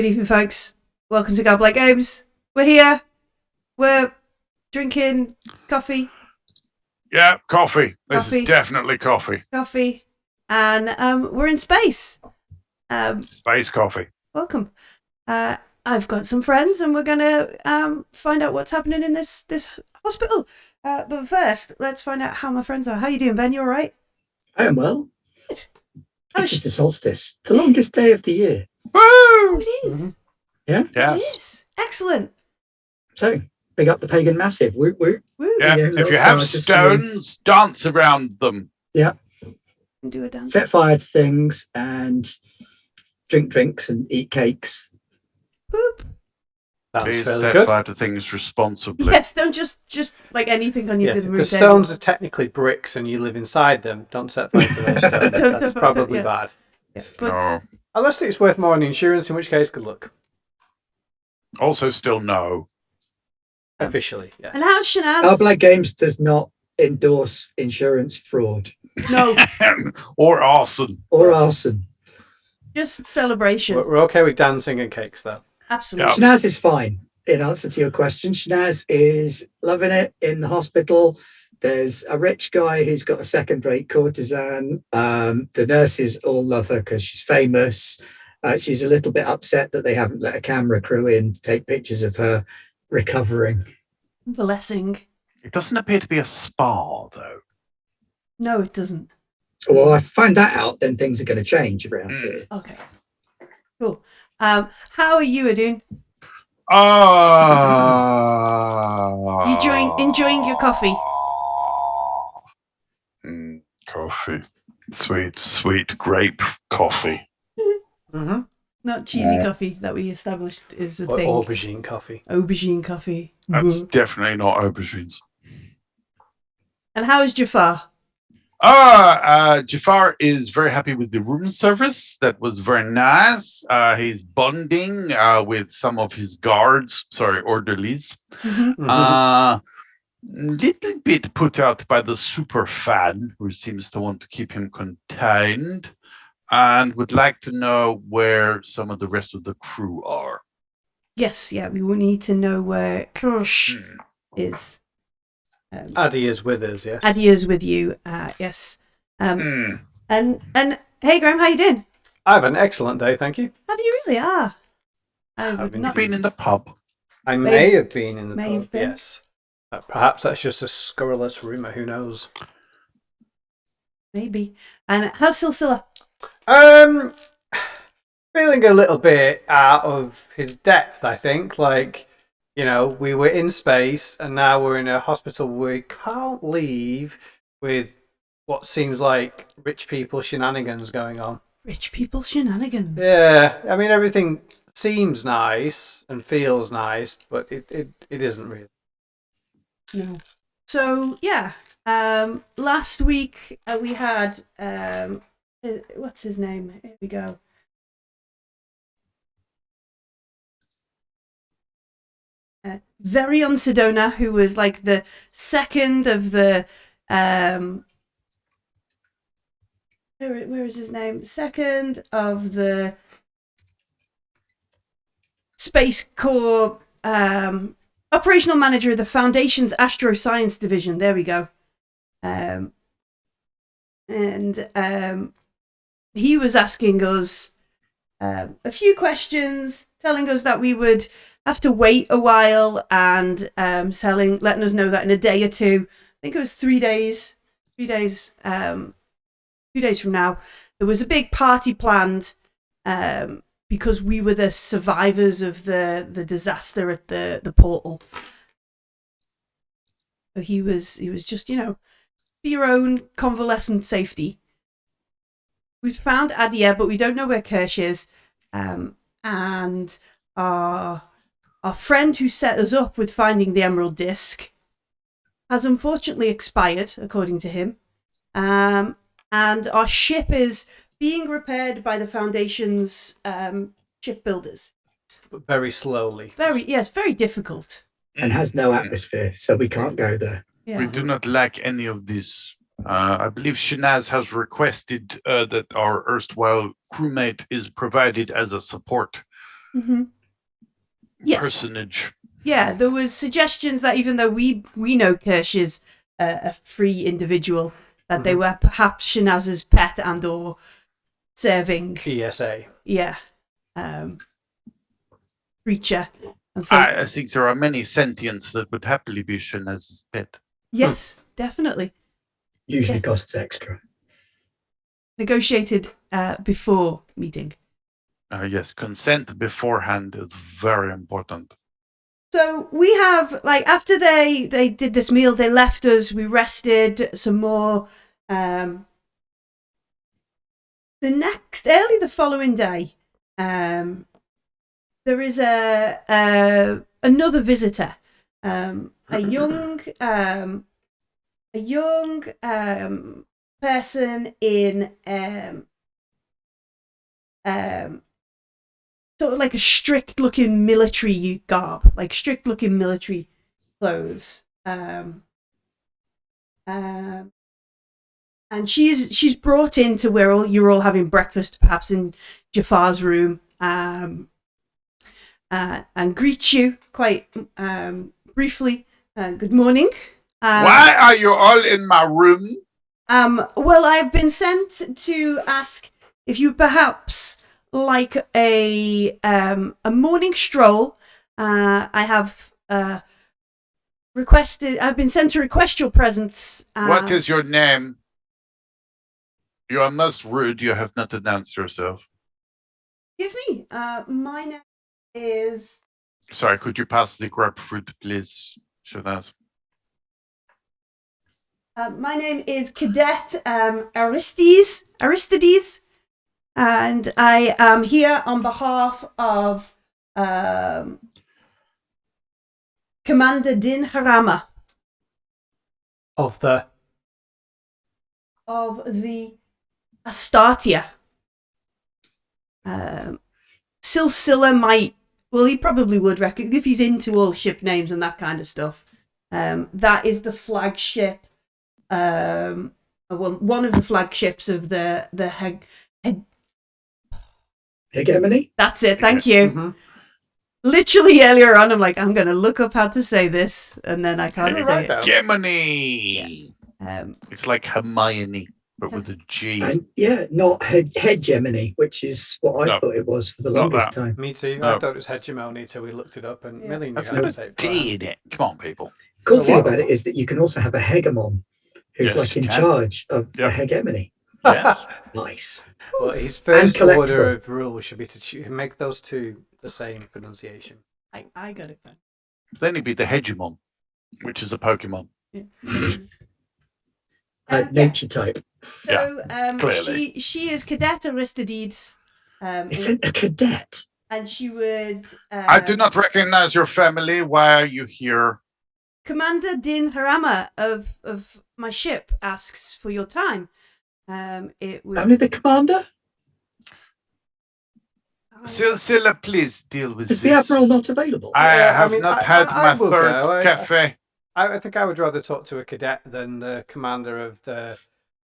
Good evening, folks. Welcome to Godblake Games. We're here. We're drinking coffee. Yeah, coffee. This Coffee. is definitely coffee. Coffee. And we're in space. Space coffee. Welcome. I've got some friends and we're going to find out what's happening in this hospital. But first, let's find out how my friends are. How you doing, Ben? You all right? I am well. Good. It's the solstice, the longest day of the year. Woo! Oh, it is. Mm-hmm. Yeah? It Yes. is. Excellent. So, big up the pagan massive. Woo, woo. Woo. Yeah. Yeah, If let's you have start just stones, dance around them. Yeah. Do a dance. Set fire to things and drink drinks and eat cakes. Boop. Sounds Please fairly set good. fire to things responsibly. Yes, don't just like anything on your Yes, living room because table. stones are technically bricks and you live inside them. Don't set fire to those stones. Don't set That's fire to- probably yeah. bad. Yeah, but No. Unless it's worth more on the insurance, in which case, good luck. Also, still no. Officially, yes. and how's Shanaz? Godblake Games does not endorse insurance fraud No, Or arson. or arson. just celebration. We're okay with dancing and cakes, though. Absolutely. Shanaz is fine. In answer to your question, Shanaz is loving it in the hospital. There's a rich guy who's got a second-rate courtesan. The nurses all love her because she's famous. She's a little bit upset that they haven't let a camera crew in to take pictures of her recovering. Blessing. It doesn't appear to be a spa, though. No, it doesn't. Well, I find that out, then things are going to change around here. Okay. Cool. How are you doing? Enjoying your coffee? Coffee. Sweet grape coffee. Mm-hmm. Not cheesy coffee that we established is a Or thing. aubergine coffee. Aubergine coffee. That's Boo. definitely not aubergines. And how is Jafar? Jafar is very happy with the room service. That was very nice. He's bonding with some of his orderlies. Mm-hmm. Little bit put out by the super fan, who seems to want to keep him contained, and would like to know where some of the rest of the crew are. Yes, yeah, we will need to know where Kirsch is. Addy is with us, yes. Addy is with you, yes. And hey, Graham, how you doing? I have an excellent day, thank you. Have you really? I would Having not. Been in the pub. I may have been in the may have pub, been. yes. Perhaps that's just a scurrilous rumour, who knows? Maybe. And how's Silsilla? Feeling a little bit out of his depth, I think. Like, you know, we were in space and now we're in a hospital we can't leave with what seems like rich people shenanigans going on. Rich people shenanigans. Yeah, I mean, everything seems nice and feels nice, but it isn't really. No. So yeah, last week we had what's his name? Here we go. Verion Sedona, who was like the second of the where is his name? Second of the Space Corps operational manager of the Foundation's Astroscience Division. There we go. He was asking us a few questions, telling us that we would have to wait a while, and letting us know that in a day or two, I think it was 3 days, 2 days from now, there was a big party planned because we were the survivors of the disaster at the portal. So he was just, for your own convalescent safety. We've found Adia, but we don't know where Kirsch is. And our friend who set us up with finding the Emerald Disc has unfortunately expired, according to him. And our ship is being repaired by the Foundation's shipbuilders. But very slowly. Very difficult. And has no atmosphere, so we can't go there. Yeah. We do not lack any of this. I believe Shanaz has requested that our erstwhile crewmate is provided as a support Mm-hmm. Yes. personage. Yeah, there was suggestions that even though we know Kirsch is a free individual, that they were perhaps Shanaz's pet and or serving. ESA. Yeah. Creature. And I think there are many sentients that would happily be Shanaz's pet. yes, definitely. Usually costs extra. Negotiated before meeting. Yes, consent beforehand is very important. So we have, like, after they did this meal, they left us, we rested some more. The early the following day, there is another visitor, a young person in sort of like a strict looking military garb, like strict looking military clothes. And she's brought into where you're all having breakfast, perhaps in Jafar's room, and greets you quite briefly. Good morning. Why are you all in my room? Well, I've been sent to ask if you perhaps like a morning stroll. I have requested. I've been sent to request your presence. What is your name? You are most rude. You have not announced yourself. Give me. My name is. Sorry, could you pass the grapefruit, please, Shanaz? My name is Cadet Aristides, and I am here on behalf of Commander Din Harama Of the Astartia. Silsila might, well, he probably would reckon if he's into all ship names and that kind of stuff. That is the flagship. One of the flagships of the Hegemony? That's it. Thank you. Mm-hmm. Literally earlier on, I'm like, I'm going to look up how to say this, and then I can't say it. Gemini. Yeah. It's like Hermione, but with a G. And not hegemony, which is what I thought it was for the longest time. Me too. No. I thought it was hegemony till we looked it up, and Millie knew That's how got to a say it. T in it. Come on, people. Cool So thing what? about it is that you can also have a hegemon who's Yes, like you in can. charge of the hegemony. Yes. Nice. Well, his first collectible. order of rules should be to make those two the same pronunciation. I got it then. Then he'd be the Hegemon, which is a Pokemon. Yeah. Nature type. So clearly. she is Cadet Aristides. Isn't a cadet? And she would. I do not recognize your family. Why are you here? Commander Din Harama of my ship asks for your time. It would. Only the commander? Silsila, please deal with Is this. the admiral not available? I Yeah, have not had my will third go. cafe. I think I would rather talk to a cadet than the commander of the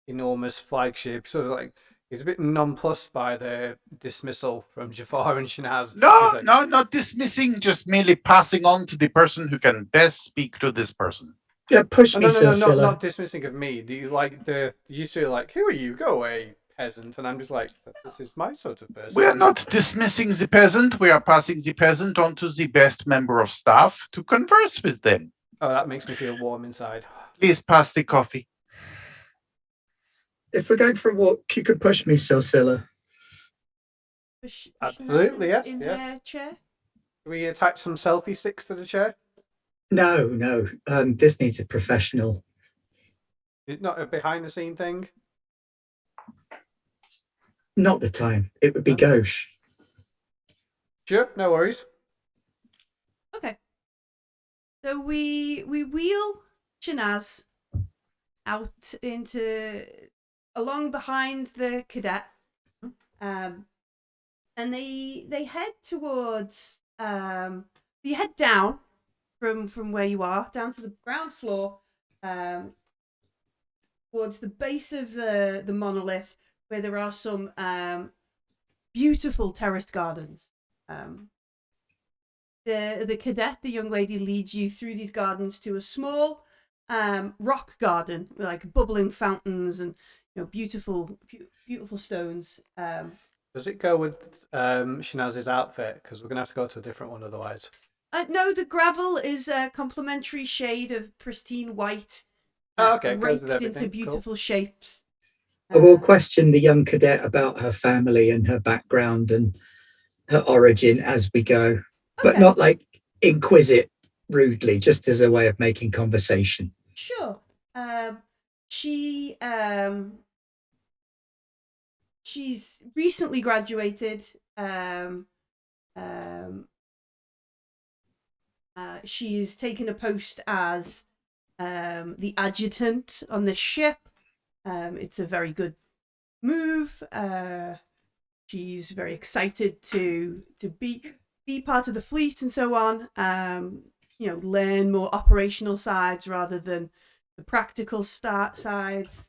enormous flagship. Sort of like he's a bit nonplussed by the dismissal from Jafar and Shanaz. No, He's like, not dismissing, just merely passing on to the person who can best speak to this person. Yeah, push me, no, Silsila. not dismissing of me. Do you like you two are like, who are you? Go away, peasant. And I'm just like, this is my sort of person. We are not dismissing the peasant. We are passing the peasant on to the best member of staff to converse with them. Oh, that makes me feel warm inside. Please pass the coffee. If we're going for a walk, you could push me, Silsila. Absolutely, yes, In yes. her chair. Do we attach some selfie sticks to the chair? No. This needs a professional. It's not a behind the scene thing. Not the time. It would be gauche. Sure, no worries. Okay. So we wheel Shanaz out along behind the cadet, and they head towards. You head down from where you are down to the ground floor, towards the base of the monolith, where there are some beautiful terraced gardens. The cadet, the young lady, leads you through these gardens to a small rock garden with like bubbling fountains and beautiful stones. Does it go with Shanaz's outfit? Because we're gonna have to go to a different one otherwise. No, the gravel is a complementary shade of pristine white, Okay, goes raked with everything. into beautiful shapes. I will question the young cadet about her family and her background and her origin as we go, but Okay. not like inquisit rudely, just as a way of making conversation. Sure. She's recently graduated. She's taken a post as the adjutant on this ship. It's a very good move. She's very excited to be part of the fleet and so on. Learn more operational sides rather than the practical sides.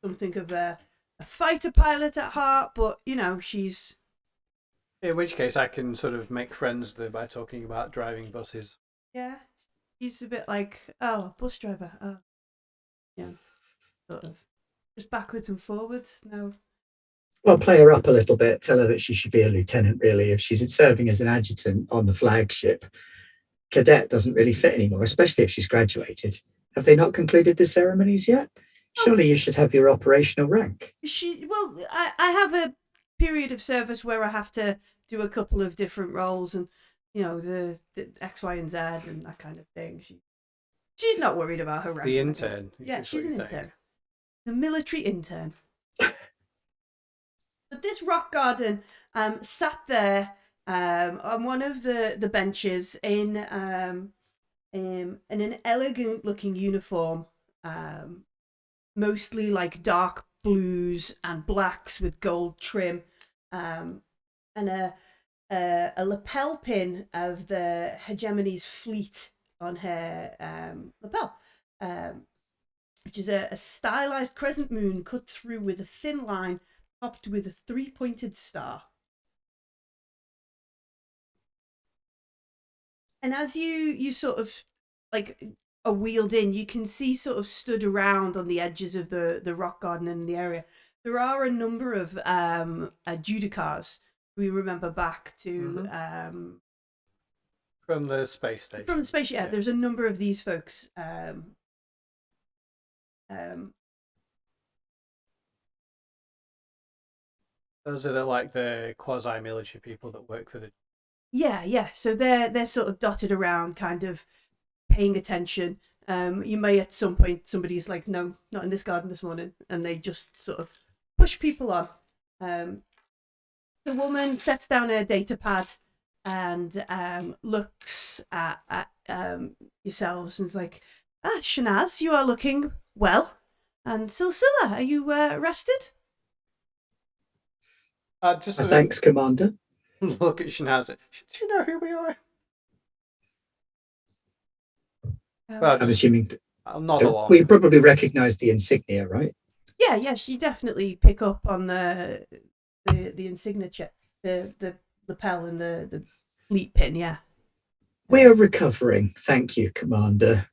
Something of a fighter pilot at heart, but she's. In which case, I can sort of make friends by talking about driving buses. Yeah, she's a bit like, oh, bus driver. Oh, yeah, sort of just backwards and forwards. No. Well, play her up a little bit. Tell her that she should be a lieutenant, really, if she's serving as an adjutant on the flagship. Cadet doesn't really fit anymore, especially if she's graduated. Have they not concluded the ceremonies yet? Surely you should have your operational rank. I have a period of service where I have to do a couple of different roles, and the X, Y, and Z and that kind of thing. She's not worried about her rank. The intern. Yeah, she's an intern. The military intern. But this rock garden sat there on one of the benches in an elegant looking uniform, mostly like dark blues and blacks with gold trim, and a lapel pin of the Hegemony's fleet on her lapel, which is a stylized crescent moon cut through with a thin line topped with a 3-pointed star. And as you sort of like are wheeled in, you can see sort of stood around on the edges of the rock garden in the area. There are a number of judicars. We remember back to from the space station. From the space, yeah. There's a number of these folks. Those are the quasi-military people that work for the. Yeah. So they're sort of dotted around, kind of paying attention. You may at some point somebody's like, no, not in this garden this morning, and they just sort of push people on. The woman sets down her data pad and looks at yourselves and is like, Shanaz, you are looking well. And Silsila, are you rested? Thanks, Commander. Look at Shanaz. Do you know who we are? I'm assuming I'm not alone. We probably recognise the insignia, right? Yes, you definitely pick up on the insignia, the lapel and the fleet pin. Yeah, we are recovering. Thank you, Commander.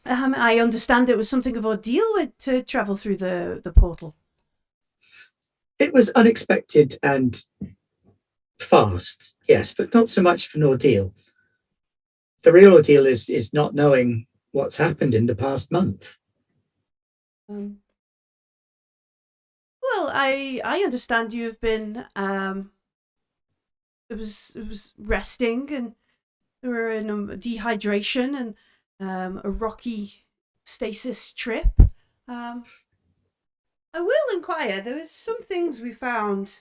I understand it was something of an ordeal to travel through the portal. It was unexpected and fast, yes, but not so much of an ordeal. The real ordeal is not knowing what's happened in the past month. Well, I understand you have been it was resting, and there were a dehydration and a rocky stasis trip. I will inquire. There was some things we found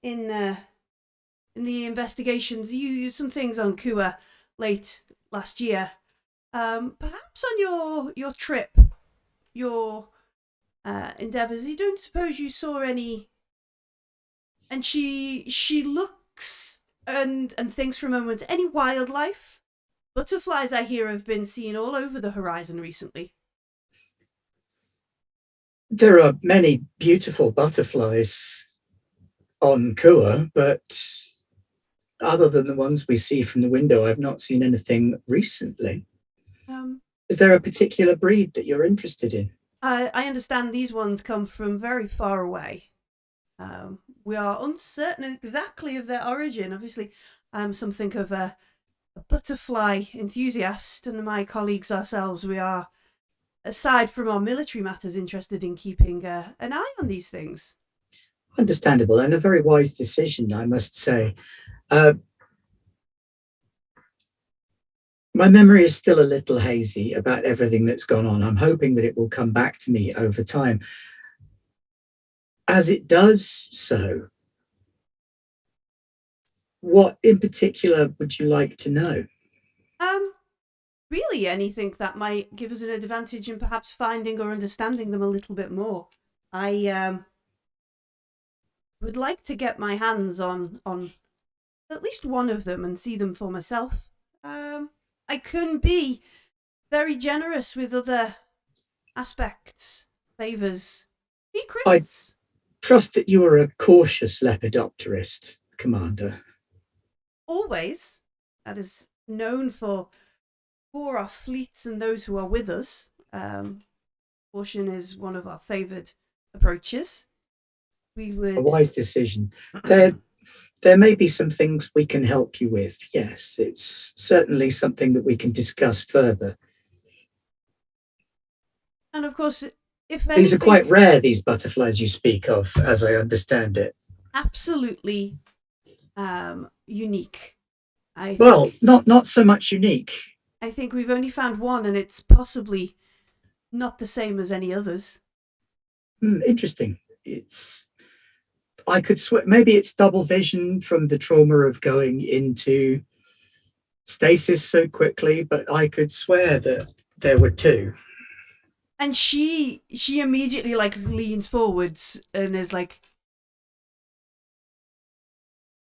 in the investigations. You some things on Kua late last year. Perhaps on your trip, your endeavours. You don't suppose you saw any? And she looks and thinks for a moment. Any wildlife? Butterflies, I hear, have been seen all over the horizon recently. There are many beautiful butterflies on Kua, but other than the ones we see from the window, I've not seen anything recently. Is there a particular breed that you're interested in? I understand these ones come from very far away. We are uncertain exactly of their origin. Obviously, I'm something of a butterfly enthusiast, and my colleagues ourselves, we are, aside from our military matters, interested in keeping an eye on these things. Understandable, and a very wise decision, I must say. My memory is still a little hazy about everything that's gone on. I'm hoping that it will come back to me over time. As it does so, what in particular would you like to know? Really anything that might give us an advantage in perhaps finding or understanding them a little bit more. I would like to get my hands on at least one of them and see them for myself. I can be very generous with other aspects, favours, secrets. I trust that you are a cautious lepidopterist, Commander. Always. That is known for our fleets and those who are with us. Caution is one of our favoured approaches. We would... A wise decision. There may be some things we can help you with. Yes, it's certainly something that we can discuss further. And of course, if anything... These are quite rare, these butterflies you speak of, as I understand it. Absolutely unique. Well, not so much unique. I think we've only found one, and it's possibly not the same as any others. Interesting. I could swear maybe it's double vision from the trauma of going into stasis so quickly, but I could swear that there were two. And she immediately leans forwards and is like,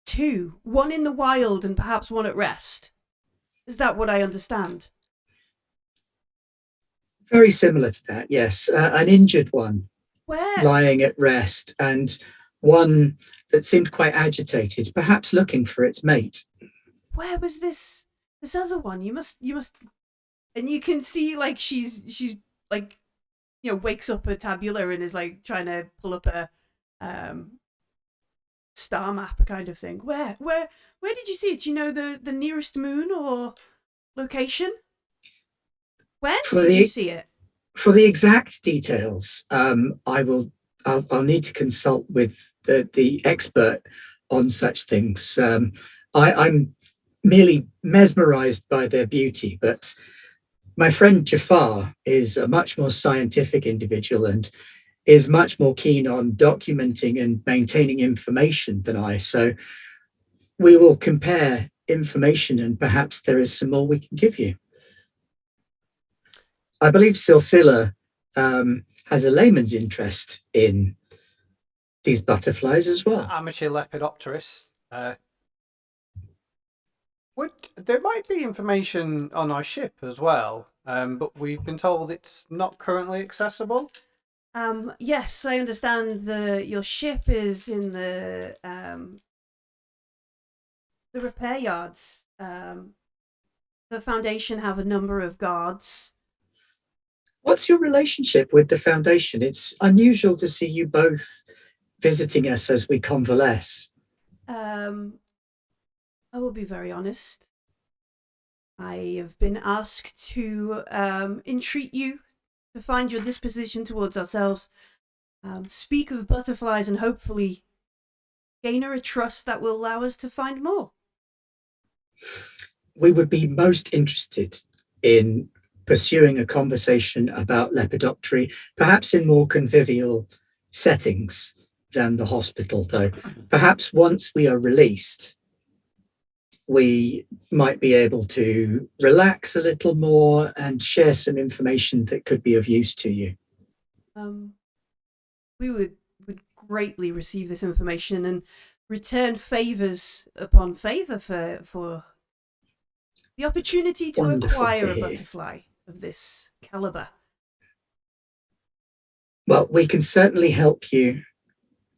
two, one in the wild and perhaps one at rest. Is that what I understand? Very similar to that, yes. An injured one. Where? Lying at rest, and one that seemed quite agitated, perhaps looking for its mate. Where was this other one? You must, and you can see she's wakes up a tabula and is trying to pull up a star map kind of thing. Where did you see it? Do you know the nearest moon or location? When did you see it? For the exact details, I'll need to consult with the expert on such things. I'm merely mesmerized by their beauty, but my friend Jafar is a much more scientific individual and is much more keen on documenting and maintaining information than I. So we will compare information, and perhaps there is some more we can give you. I believe Silsila has a layman's interest in these butterflies as well. Amateur lepidopterist. There might be information on our ship as well, but we've been told it's not currently accessible. Yes, I understand your ship is in the repair yards. The Foundation have a number of guards. What's your relationship with the Foundation? It's unusual to see you both visiting us as we convalesce. I will be very honest. I have been asked to entreat you to find your disposition towards ourselves, speak of butterflies, and hopefully gain a trust that will allow us to find more. We would be most interested in pursuing a conversation about lepidoptery, perhaps in more convivial settings than the hospital, though. Perhaps once we are released, we might be able to relax a little more and share some information that could be of use to you. We would greatly receive this information and return favours upon favour for the opportunity to acquire a butterfly of this calibre. Well, we can certainly help you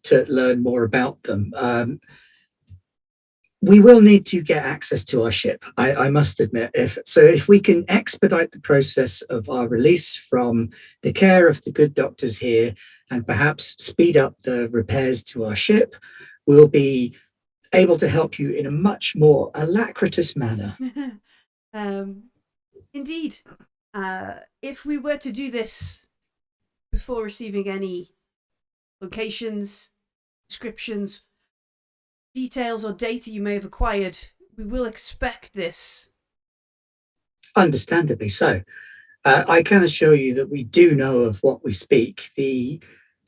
to learn more about them. We will need to get access to our ship, I must admit. If we can expedite the process of our release from the care of the good doctors here and perhaps speed up the repairs to our ship, we'll be able to help you in a much more alacritous manner. Indeed. If we were to do this before receiving any locations, descriptions, details or data you may have acquired, we will expect this. Understandably so. I can assure you that we do know of what we speak. The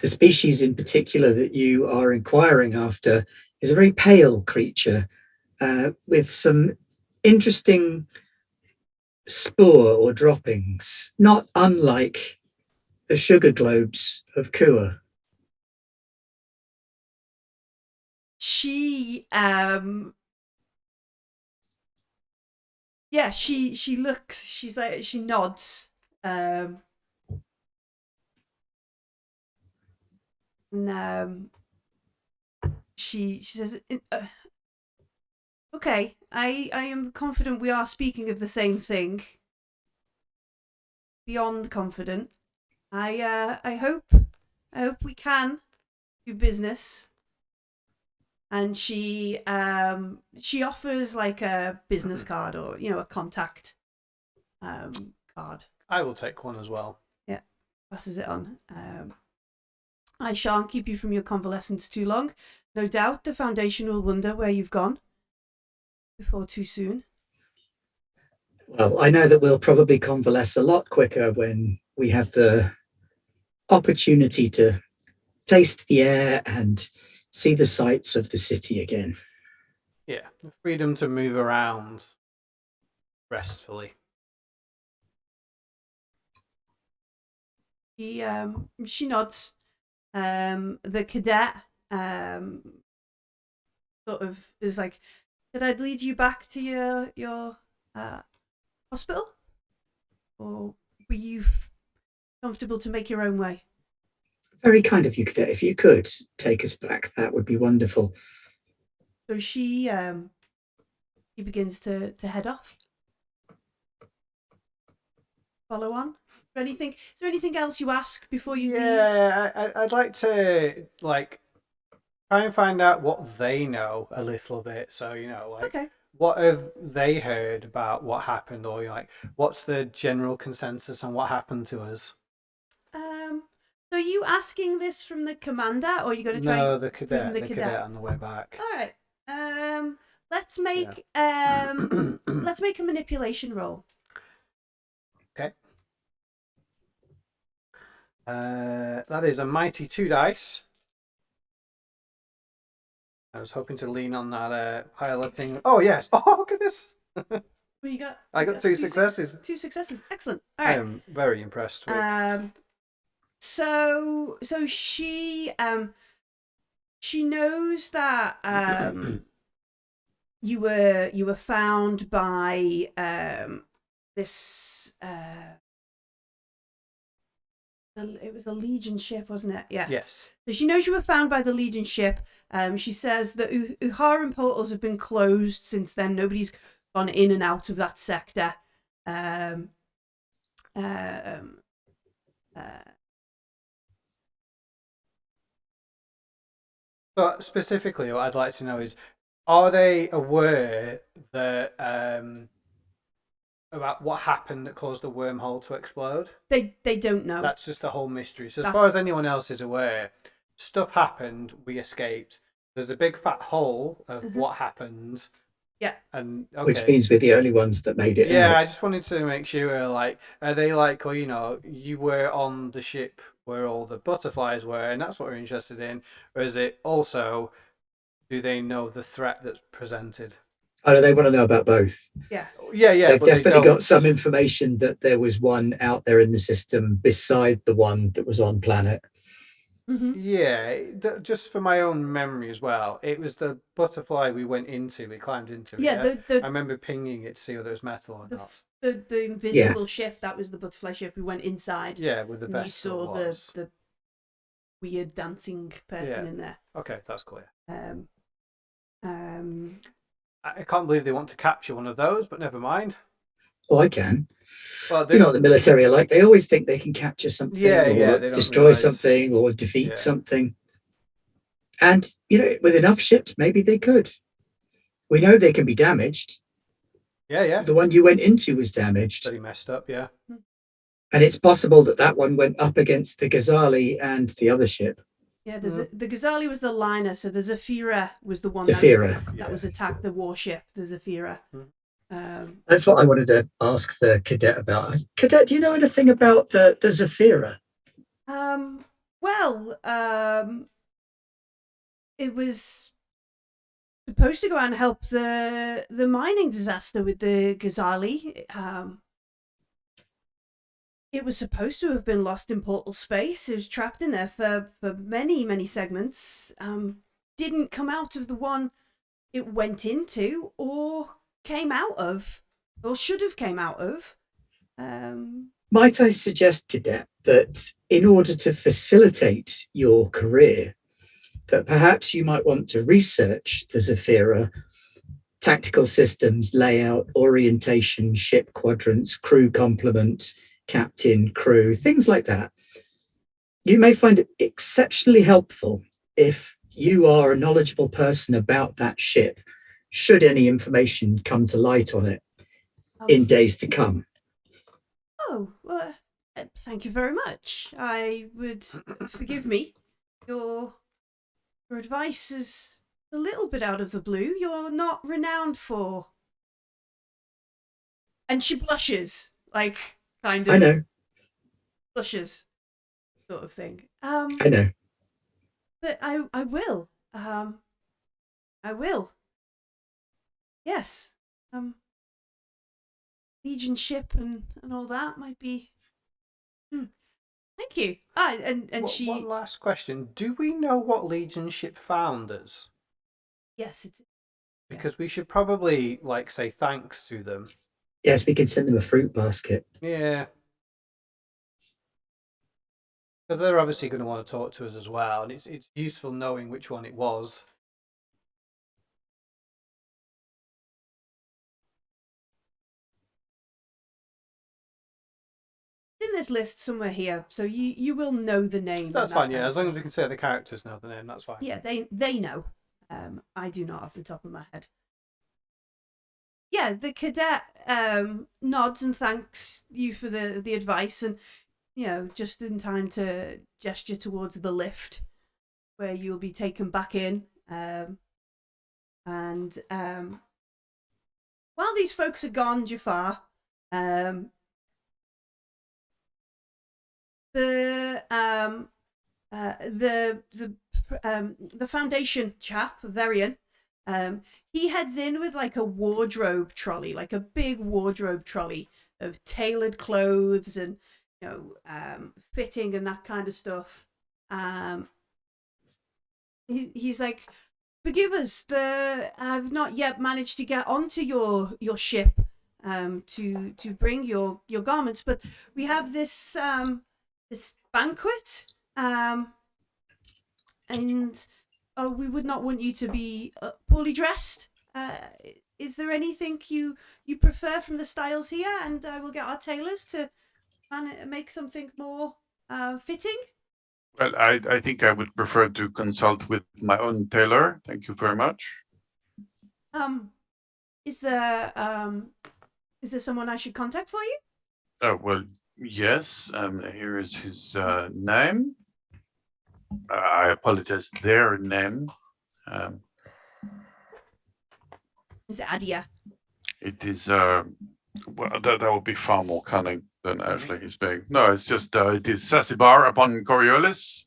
species in particular that you are inquiring after is a very pale creature with some interesting spore or droppings, not unlike the sugar globes of Kua. She she looks, she nods, and she says, okay, I am confident we are speaking of the same thing. Beyond confident. I hope we can do business. And she offers like a business card or a contact card. I will take one as well. Yeah, passes it on. I shan't keep you from your convalescence too long. No doubt the Foundation will wonder where you've gone before too soon. Well, I know that we'll probably convalesce a lot quicker when we have the opportunity to taste the air and see the sights of the city again. Yeah, the freedom to move around restfully. She nods. The cadet sort of is like, "Did I lead you back to your hospital, or were you comfortable to make your own way?" Very kind of you, Cadet. If you could take us back, that would be wonderful. So she begins to head off. Follow on. Is there anything else you ask before you leave? Yeah, I'd like to try and find out what they know a little bit. So Okay. what have they heard about what happened, or what's the general consensus on what happened to us? So are you asking this from the commander, or are you going to try? No, the cadet. From The cadet on the way back. All right. Let's make let's make a manipulation roll. Okay. That is a mighty 2 dice. I was hoping to lean on that piloting. Oh yes! Oh, look at this. What you got? I got 2 successes. 2 successes. Excellent. All right. I am very impressed with. So she knows that you were found by this it was a Legion ship, wasn't it? Yeah. Yes. So she knows you were found by the Legion ship. She says that Uharan portals have been closed since then. Nobody's gone in and out of that sector. But specifically, what I'd like to know is, are they aware that about what happened that caused the wormhole to explode? They don't know. That's just a whole mystery. So as far as anyone else is aware, stuff happened, we escaped. There's a big fat hole of what happened. Yeah. And which means we're the only ones that made it. Yeah, out. I just wanted to make sure, are they well, you were on the ship where all the butterflies were, and that's what we're interested in, or is it also, do they know the threat that's presented? Oh, no, they want to know about both. Yeah. They've definitely got some information that there was one out there in the system beside the one that was on planet. Mm-hmm. Yeah, just for my own memory as well, it was the butterfly we climbed into. Yeah, I remember pinging it to see whether it was metal or not. The invisible ship, that was the butterfly ship. We went inside. Yeah, with the best. You saw the weird dancing person in there. Okay, that's clear. I can't believe they want to capture one of those, but never mind. Oh, I can. Well, You know what the military are like. They always think they can capture something or they don't destroy realise. something or defeat something. And, with enough ships, maybe they could. We know they can be damaged. Yeah. The one you went into was damaged. Pretty messed up, yeah. And it's possible that one went up against the Ghazali and the other ship. Yeah, the Ghazali was the liner, so the Zafira was the one that was attacked, the warship, the Zafira. That's what I wanted to ask the cadet about. Cadet, do you know anything about the Zafira? It was supposed to go out and help the mining disaster with the Ghazali. It was supposed to have been lost in portal space. It was trapped in there for many, many segments. Didn't come out of the one it went into or came out of, or should have came out of. Might I suggest, Cadet, that in order to facilitate your career, that perhaps you might want to research the Zafira, tactical systems, layout, orientation, ship quadrants, crew complement, captain, crew, things like that. You may find it exceptionally helpful if you are a knowledgeable person about that ship, should any information come to light on it in days to come. Oh, well, thank you very much. I would forgive me. Your advice is a little bit out of the blue. You're not renowned for. And she blushes, like, kind of. I know. Blushes, sort of thing. I know. But I will. I will. Yes. Legion ship and all that might be. Thank you. One last question. Do we know what Legion ship found us? Yes, it's. Because we should probably, say thanks to them. Yes, we could send them a fruit basket. Yeah. Because they're obviously going to want to talk to us as well, and it's useful knowing which one it was. In this list somewhere here, so you will know the name. That's fine, yeah. As long as we can say the characters know the name, that's fine. Yeah, they know. I do not off the top of my head. Yeah, the cadet nods and thanks you for the advice, and just in time to gesture towards the lift where you'll be taken back in. And while these folks are gone, Jafar, the Foundation chap, Varian, he heads in with like a wardrobe trolley, like a big wardrobe trolley of tailored clothes and fitting and that kind of stuff. He's like, forgive us, I've not yet managed to get onto your ship to bring your garments, but we have this this banquet, and we would not want you to be poorly dressed. Is there anything you prefer from the styles here? And I will get our tailors to make something more fitting. Well, I think I would prefer to consult with my own tailor. Thank you very much. Is there someone I should contact for you? Oh, well, yes. Here is his name. I apologize, their name. Is it Adia? It is, well, that would be far more cunning than actually he's being. No, it's just, it is Sasibar upon Coriolis.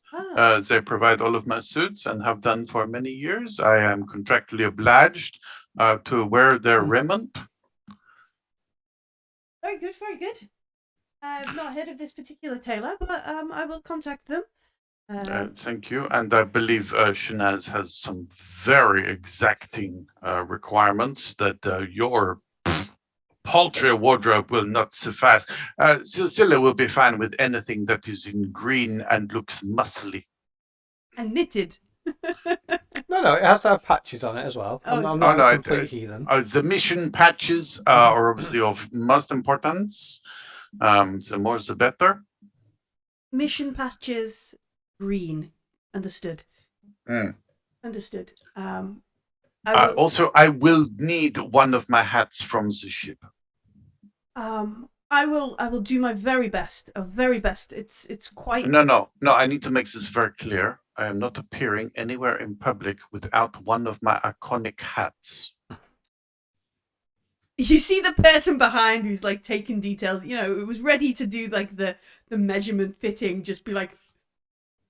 They provide all of my suits and have done for many years. I am contractually obliged to wear their raiment. Very good, very good. I've not heard of this particular tailor, but I will contact them. Thank you. And I believe Shanaz has some very exacting requirements that your paltry wardrobe will not suffice. Cecilia will be fine with anything that is in green and looks muscly. And knitted. No, it has to have patches on it as well. I'm Oh, not no, a complete heathen. the mission patches are obviously of most importance. The more the better. Mission patches, green. Understood. Mm. Understood. Also, I will need one of my hats from the ship. I will do my very best. Very best. It's quite. No. I need to make this very clear. I am not appearing anywhere in public without one of my iconic hats. You see the person behind who's like taking details. You know, it was ready to do like the measurement fitting. Just be like,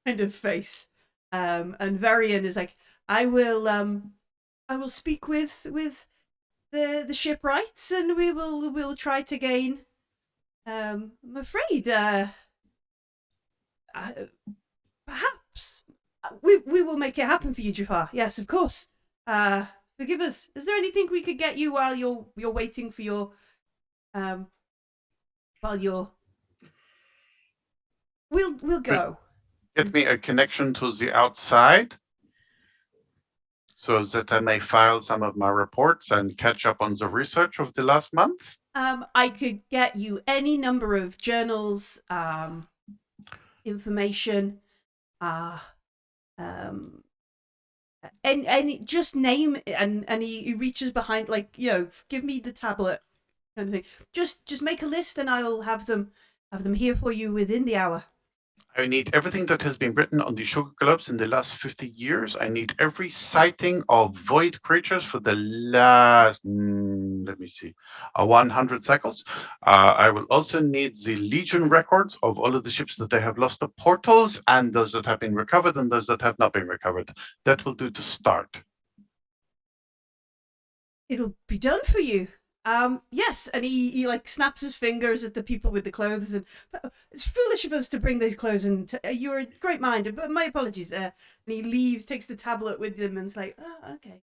kind of face. And Varian is like, I will speak with the shipwrights, and we'll try to gain. I'm afraid, perhaps we will make it happen for you, Jafar. Yes, of course. Forgive us. Is there anything we could get you while you're waiting for your while you're we'll go. Get me a connection to the outside so that I may file some of my reports and catch up on the research of the last month. I could get you any number of journals, information, and just name it, and he reaches behind, like, you know, give me the tablet kind of thing. Just make a list, and I'll have them here for you within the hour. I need everything that has been written on the sugar globes in the last 50 years. I need every sighting of void creatures for the last, 100 cycles. I will also need the Legion records of all of the ships that they have lost to portals, and those that have been recovered and those that have not been recovered. That will do to start. It'll be done for you. Yes, and he like snaps his fingers at the people with the clothes, and it's foolish of us to bring these clothes, and you're a great mind, but my apologies. And he leaves, takes the tablet with him, and it's like, oh, okay.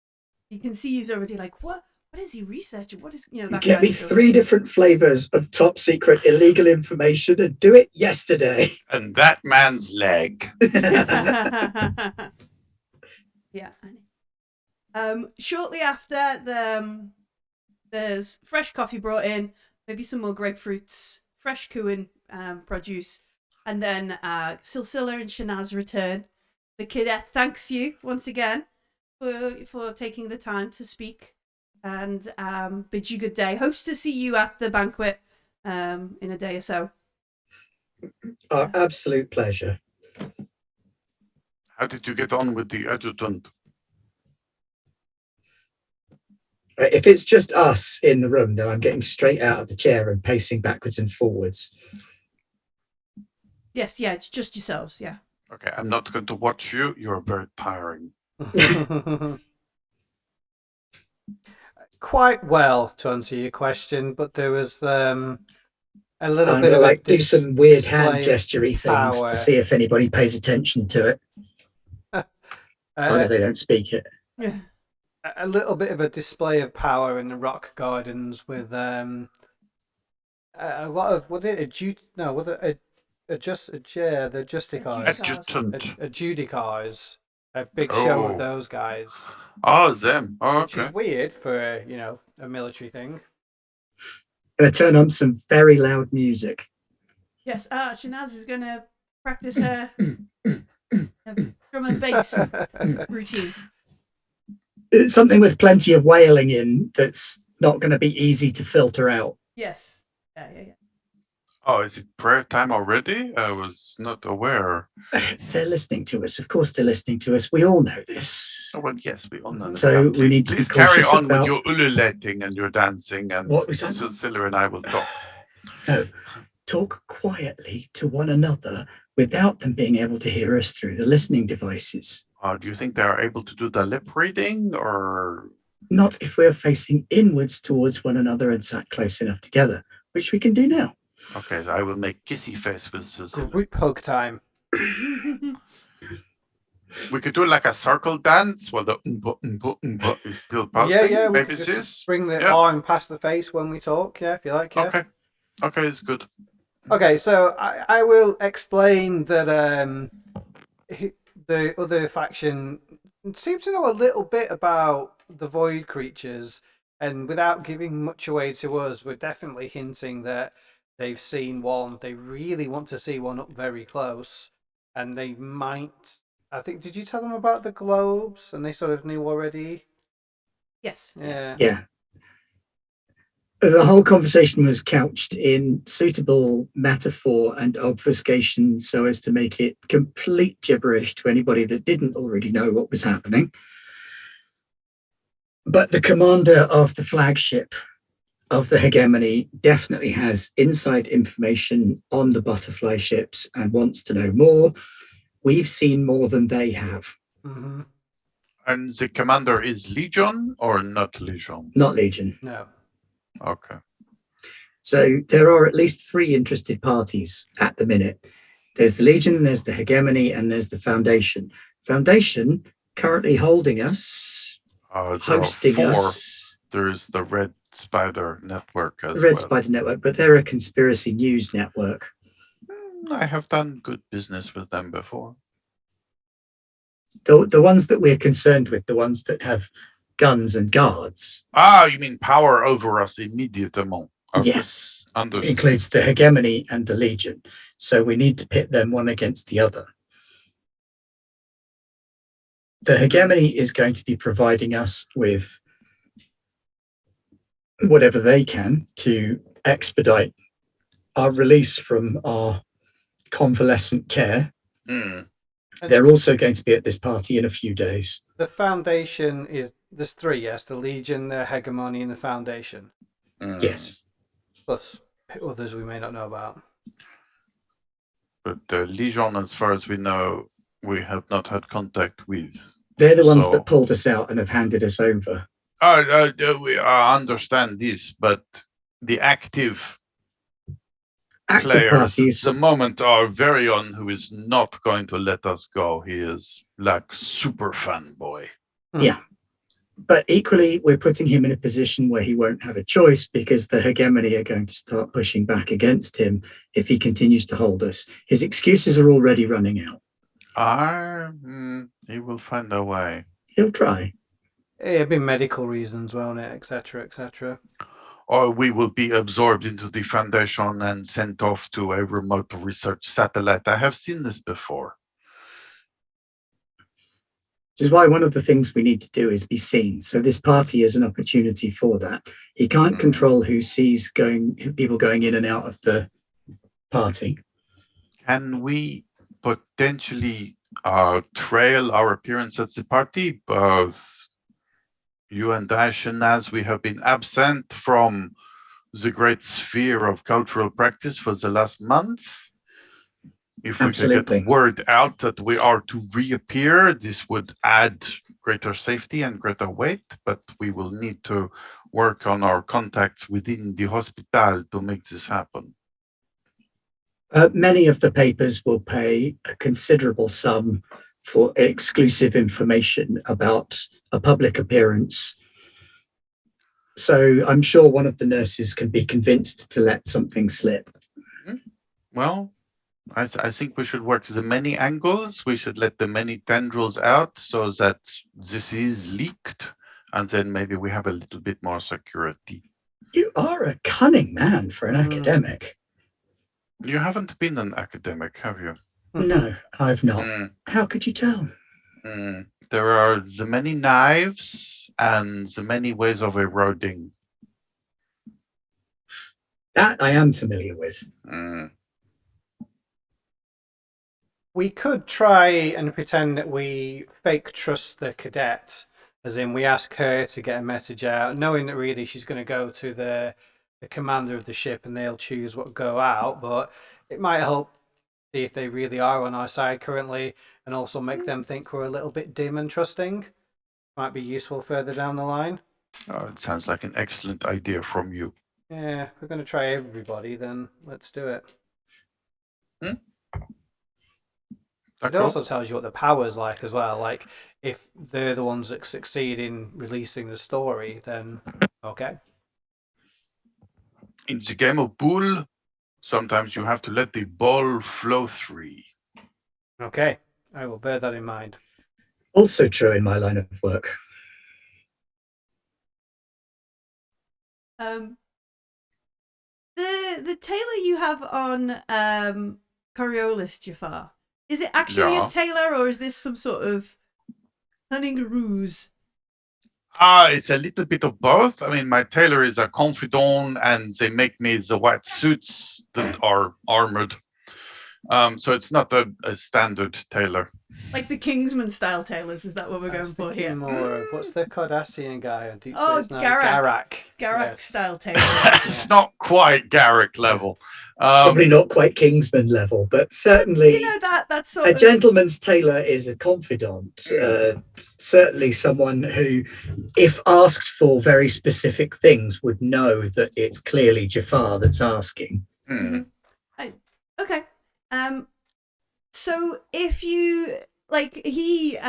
You can see he's already like, what is he researching? What is, you know, that Get me 3 different flavors of top secret illegal information and do it yesterday. And that man's leg. Yeah. Shortly after, there's fresh coffee brought in, maybe some more grapefruits, fresh Kuin produce, and then Silsila and Shanaz return. The cadet thanks you once again for taking the time to speak, and bids you good day. Hopes to see you at the banquet in a day or so. Our absolute pleasure. How did you get on with the adjutant? If it's just us in the room, then I'm getting straight out of the chair and pacing backwards and forwards. Yes, yeah, it's just yourselves, yeah. Okay, I'm not going to watch you. You're very tiring. Quite well, to answer your question, but there was a little I'm bit gonna of like do some weird display hand of gestury things power. to see if anybody pays attention to it. I know they don't speak it. Yeah. A little bit of a display of power in the rock gardens with a lot of the justicars, adjudicars, a big show of those guys. Oh, them. Oh, okay. Which is weird for a military thing. Gonna turn on some very loud music. Yes, Shanaz is gonna practice her drum and bass routine. It's something with plenty of wailing in that's not going to be easy to filter out. Yes. Yeah. Oh, is it prayer time already? I was not aware. They're listening to us. Of course they're listening to us. We all know this. Oh, well, yes, we all know this. So we need to be carry cautious on about... with your ululating and your dancing, and Silsila and I will talk. No, talk quietly to one another without them being able to hear us through the listening devices. Do you think they are able to do the lip reading, or...? Not if we're facing inwards towards one another and sat close enough together, which we can do now. Okay, so I will make kissy face with Silsila. Group hug time. We could do like a circle dance while the is still pulsing. Yeah, we maybe could just this. bring the arm past the face when we talk, if you like, yeah. Okay, it's good. Okay, so I will explain that the other faction seems to know a little bit about the void creatures, and without giving much away to us, we're definitely hinting that they've seen one. They really want to see one up very close, and they might. I think. Did you tell them about the globes? And they sort of knew already. Yes. Yeah. Yeah. The whole conversation was couched in suitable metaphor and obfuscation so as to make it complete gibberish to anybody that didn't already know what was happening. But the commander of the flagship of the hegemony definitely has inside information on the butterfly ships and wants to know more. We've seen more than they have. Mm-hmm. And the commander is Legion or not Legion? Not Legion. No. Okay. So there are at least 3 interested parties at the minute. There's the Legion, there's the hegemony, and there's the Foundation. Foundation currently holding us, There hosting are 4. us. There's the Red Spider Network as Red well. Spider Network, but they're a conspiracy news network. I have done good business with them before. The ones that we're concerned with, the ones that have guns and guards. You mean power over us immediately? Okay. Yes. Understood. Includes the hegemony and the Legion. So we need to pit them one against the other. The hegemony is going to be providing us with whatever they can to expedite our release from our convalescent care. They're also going to be at this party in a few days. The Foundation there's 3, yes. The Legion, the Hegemony, and the Foundation. Yes. Plus others we may not know about. But the Legion, as far as we know, we have not had contact with. They're the ones that pulled us out and have handed us over. I understand this, but the active players parties at the moment are Varion, who is not going to let us go. He is like super fanboy. Yeah. But equally, we're putting him in a position where he won't have a choice because the hegemony are going to start pushing back against him if he continues to hold us. His excuses are already running out. He will find a way. He'll try. It'll be medical reasons, won't it? Etc. Etc. Or we will be absorbed into the Foundation and sent off to a remote research satellite. I have seen this before. Which is why one of the things we need to do is be seen. So this party is an opportunity for that. He can't control who sees people going in and out of the party. Can we potentially trail our appearance at the party? Both you and I, Shanaz, we have been absent from the great sphere of cultural practice for the last month. If we can get the word out that we are to reappear, this would add greater safety and greater weight, but we will need to work on our contacts within the hospital to make this happen. Many of the papers will pay a considerable sum for exclusive information about a public appearance. So I'm sure one of the nurses can be convinced to let something slip. Well, I think we should work the many angles. We should let the many tendrils out so that this is leaked, and then maybe we have a little bit more security. You are a cunning man for an academic. You haven't been an academic, have you? No, I've not. How could you tell? There are the many knives and the many ways of eroding. That I am familiar with. We could try and pretend that we fake trust the cadet, as in we ask her to get a message out, knowing that really she's going to go to the commander of the ship and they'll choose what go out, but it might help see if they really are on our side currently and also make them think we're a little bit dim and trusting. Might be useful further down the line. It sounds like an excellent idea from you. Yeah, if we're going to try everybody, then let's do it. It also tells you what the power's like as well. Like, if they're the ones that succeed in releasing the story, then okay. In the game of pool, sometimes you have to let the ball flow free. Okay. I will bear that in mind. Also true in my line of work. The tailor you have on Coriolis, Jafar, is it actually a Yeah. tailor or is this some sort of cunning ruse? It's a little bit of both. I mean, my tailor is a confidant, and they make me the white suits that are armored. So it's not a standard tailor. Like the Kingsman style tailors, is that what we're I going was for thinking here? more of what's the Cardassian guy on Deep Oh, Space Nine? Garak. Garak Yes. style tailor. It's not quite Garrick level. Probably not quite Kingsman level, but certainly You know that sort a of gentleman's tailor is a confidant. Certainly someone who, if asked for very specific things, would know that it's clearly Jafar that's asking. Okay. So if you like, he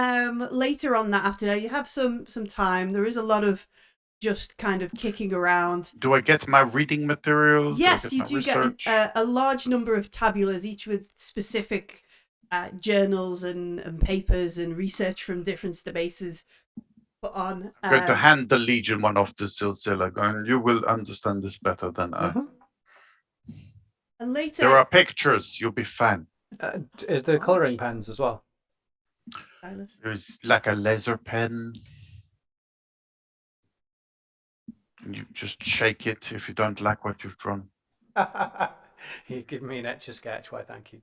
later on that afternoon, you have some time. There is a lot of just kind of kicking around. Do I get my reading materials? Yes, you do research? get a large number of tabulas, each with specific journals and papers and research from different bases put on. I'm going to hand the Legion one of the Silsila, going, you will understand this better than I. And later, There are pictures, you'll be fine. Is there colouring pens as well? There's like a laser pen. And you just shake it if you don't like what you've drawn. You give me an Etch-a-Sketch, why thank you.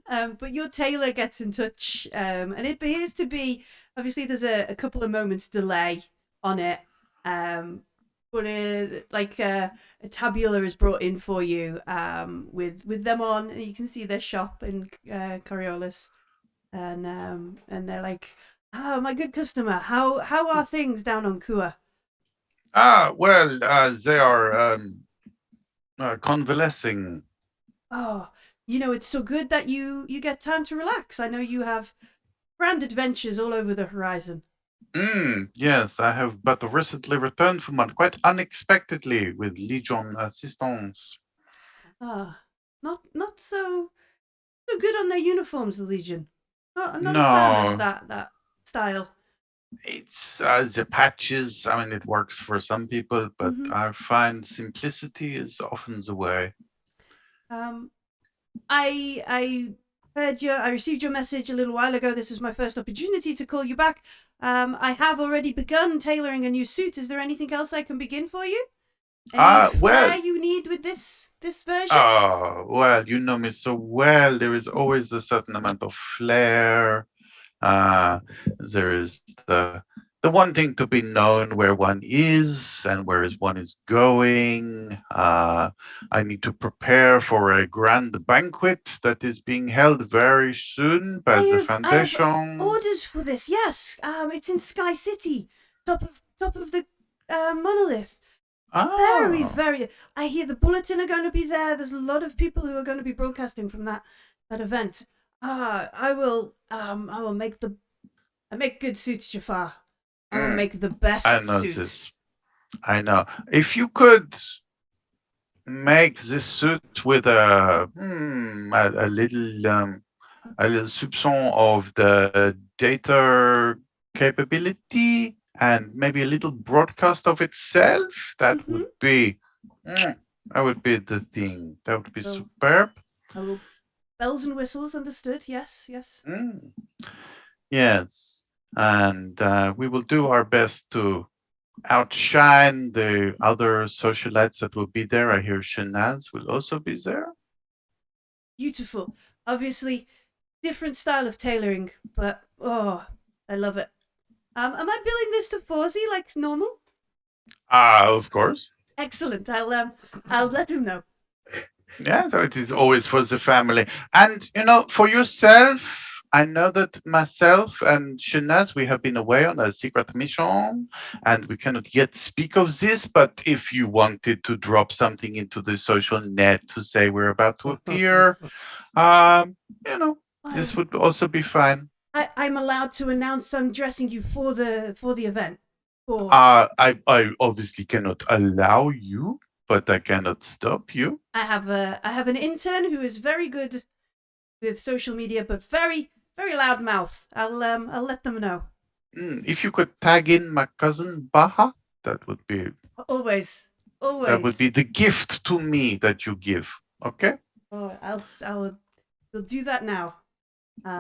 But your tailor gets in touch, and it appears to be, obviously there's a couple of moments delay on it, but a tabula is brought in for you with them on, and you can see their shop in Coriolis, and they're like, "Oh, my good customer, how are things down on Kua?" Well, they are convalescing. Oh, it's so good that you get time to relax. I know you have grand adventures all over the horizon. Yes, I have but recently returned from one quite unexpectedly with Legion assistance. Not so good on their uniforms, the Legion. Not a fan of that style. It's the patches. I mean, it works for some people, but I find simplicity is often the way. I received your message a little while ago. This is my first opportunity to call you back. I have already begun tailoring a new suit. Is there anything else I can begin for you? Any flair you need with this version? Oh, well, you know me so well. There is always a certain amount of flair. There is the wanting to be known where one is and where one is going. I need to prepare for a grand banquet that is being held very soon by the Foundation. I have orders for this. Yes, it's in Sky City, top of the monolith. Very, very. I hear the bulletin are going to be there. There's a lot of people who are going to be broadcasting from that event. I will make good suits, Jafar. I will make the best suits. I know. If you could make this suit with a little soupçon of the data capability and maybe a little broadcast of itself, that would be the thing. That would be superb. Bells and whistles, understood. Yes. Yes, and we will do our best to outshine the other socialites that will be there. I hear Shanaz will also be there. Beautiful. Obviously, different style of tailoring, but I love it. Am I billing this to Fawzi like normal? Of course. Excellent. I'll let him know. Yeah, so it is always for the family. And, for yourself, I know that myself and Shanaz, we have been away on a secret mission, and we cannot yet speak of this, but if you wanted to drop something into the social net to say we're about to appear, this would also be fine. I'm allowed to announce I'm dressing you for the event. I obviously cannot allow you, but I cannot stop you. I have an intern who is very good with social media, but very, very loud mouth. I'll let them know. If you could tag in my cousin Baha, that would be Always. that would be the gift to me that you give. Okay? Oh, we'll do that now.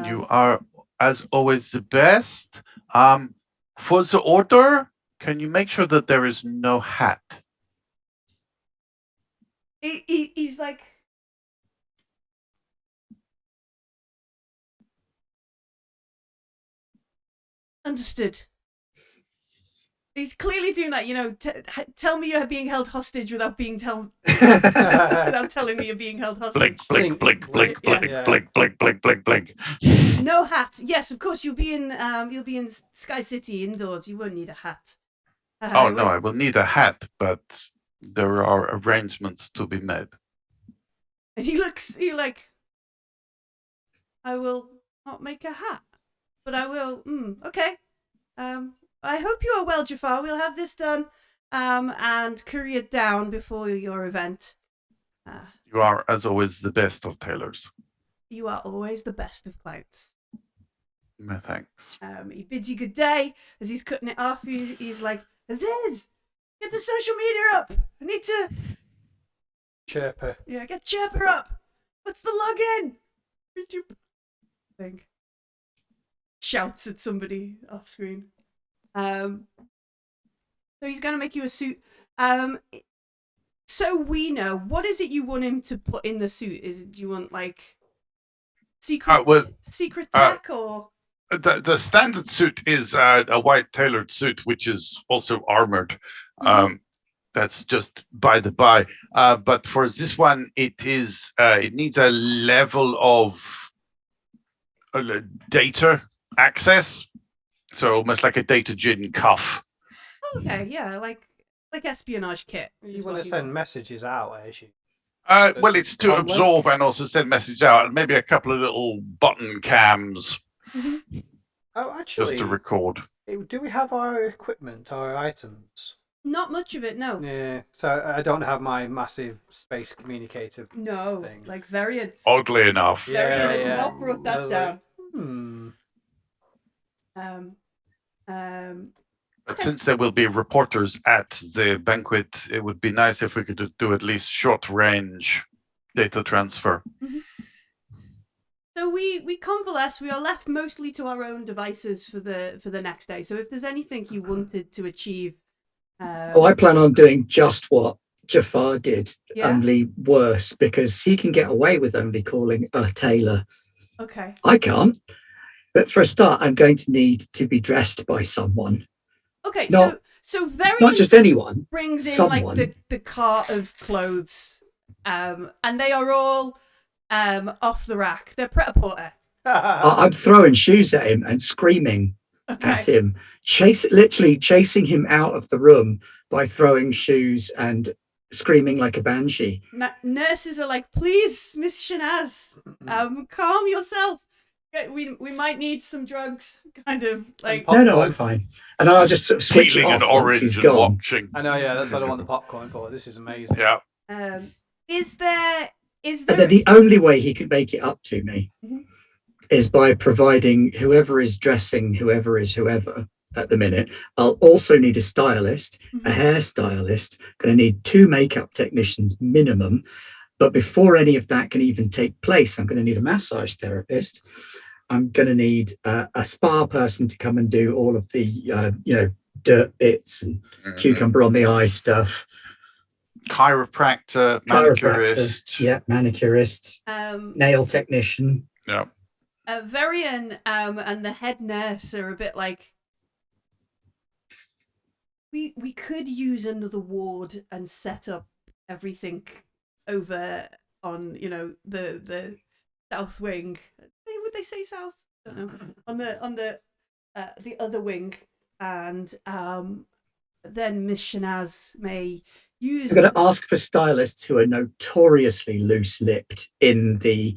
You are, as always, the best. For the order, can you make sure that there is no hat? He's like, understood. He's clearly doing that, tell me you're being held hostage without without telling me you're being held hostage. Blink, blink, blink, blink, blink, blink, blink, blink, blink, blink. No hat. Yes, of course you'll be in Sky City indoors. You won't need a hat. Oh no, I will need a hat, but there are arrangements to be made. And I will not make a hat, but I will. Okay. I hope you are well, Jafar. We'll have this done, and couriered down before your event. You are, as always, the best of tailors. You are always the best of clients. My thanks. He bids you good day as he's cutting it off. He's like, Aziz, get the social media up. I need to. Chirper. Yeah, get Chirper up. What's the login? Thing. Shouts at somebody off screen. So he's going to make you a suit. So we know, what is it you want him to put in the suit? Do you want like secret tech or? The standard suit is a white tailored suit, which is also armored. Mm-hmm. That's just by the by. But for this one, it needs a level of data access. So almost like a data gin cuff. Okay, yeah, like espionage kit. You want to send messages out, you? Well, it's to absorb and also send messages out, and maybe a couple of little button cams. Mm-hmm. Oh, actually, just to record. Do we have our equipment, our items? Not much of it, no. Yeah, so I don't have my massive space communicator. No, thing. like Varian. Oddly enough. Varian has not brought that down. But since there will be reporters at the banquet, it would be nice if we could do at least short-range data transfer. Mm-hmm. So we convalesce. We are left mostly to our own devices for the next day. So if there's anything you wanted to achieve, I plan on doing just what Jafar did, only worse, because he can get away with only calling a tailor. Okay. I can't. But for a start, I'm going to need to be dressed by someone. Okay, not very just anyone. Brings in someone. Like the cart of clothes, and they are all off the rack. They're pret-a-porter. I'm throwing shoes at him and screaming at him, literally chasing him out of the room by throwing shoes and screaming like a banshee. Nurses are like, please, Miss Shanaz, calm yourself. We might need some drugs, kind of like. No, I'm fine. And I'll just sort of switch it off once he's gone. Watching. I know, yeah, that's what I want the popcorn for. This is amazing. Yeah. Is there? And then the only way he could make it up to me is by providing whoever is dressing whoever at the minute. I'll also need a stylist, a hairstylist. Going to need 2 makeup technicians minimum. But before any of that can even take place, I'm going to need a massage therapist. I'm going to need a spa person to come and do all of the, dirt bits and cucumber on the eye stuff. Chiropractor, manicurist. Yeah, manicurist. Nail technician. Yeah. Varian and the head nurse are a bit like, we could use another ward and set up everything over on the south wing. Would they say south? I don't know. On the other wing, and then Miss Shanaz may use. I'm going to ask for stylists who are notoriously loose-lipped in the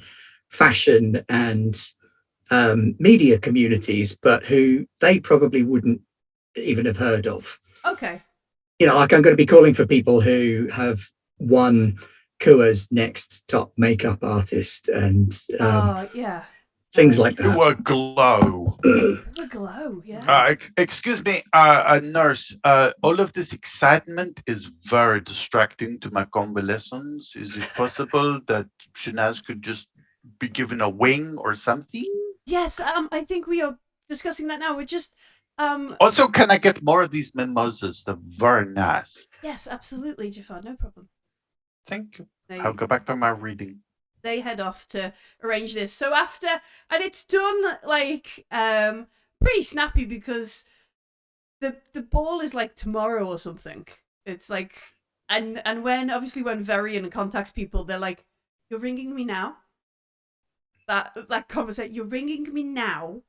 fashion and media communities, but who they probably wouldn't even have heard of. Okay. Like I'm going to be calling for people who have won Kua's next top makeup artist and Yeah. things like You that. were glow. A glow, yeah. Excuse me, nurse. All of this excitement is very distracting to my convalescence. Is it possible that Shanaz could just be given a wing or something? Yes, I think we are discussing that now. We're just Also, can I get more of these mimosas? They're very nice. yes, absolutely, Jafar, no problem. Thank you. They I'll go back to my reading. they head off to arrange this. So after, and it's done like pretty snappy because the ball is like tomorrow or something. It's like and when Varian contacts people, they're like, "You're ringing me now." That conversation, "You're ringing me now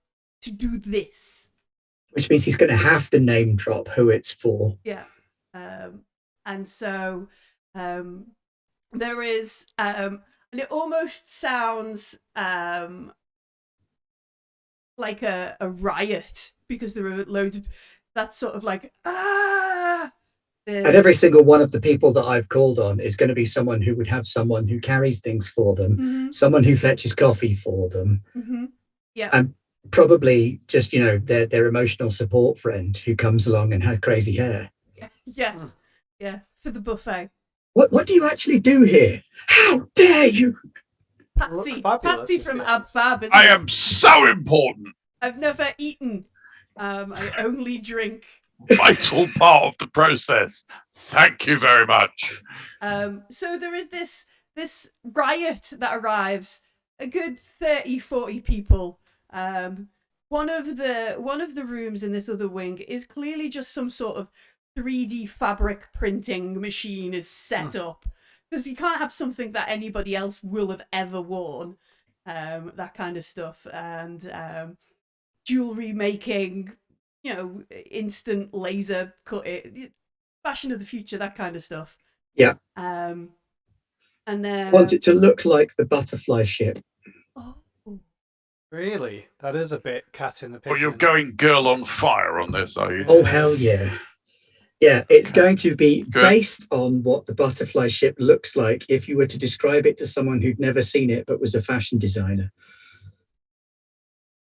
to do this." Which means he's going to have to name drop who it's for. Yeah, and so there is and it almost sounds like a riot because there are loads of that sort of like And every single one of the people that I've called on is going to be someone who would have someone who carries things for them, someone who fetches coffee for them, yeah, and probably just their emotional support friend who comes along and has crazy hair. yes, yeah, for the buffet. What do you actually do here? How dare you? Patsy from Ab Fab. I am so important. I've never eaten. I only drink. Vital part of the process. Thank you very much. So there is this riot that arrives. A good 30-40 people. One of the rooms in this other wing is clearly just some sort of 3D fabric printing machine is set up because you can't have something that anybody else will have ever worn. That kind of stuff, and jewelry making, instant laser cut it, fashion of the future, that kind of stuff. Yeah. And then want it to look like the butterfly ship. Oh, Really? That is a bit cat in the pigeon. Well, you're going girl on fire on this, are you? Oh, hell yeah. Yeah, it's going to be Good. based on what the butterfly ship looks like if you were to describe it to someone who'd never seen it but was a fashion designer.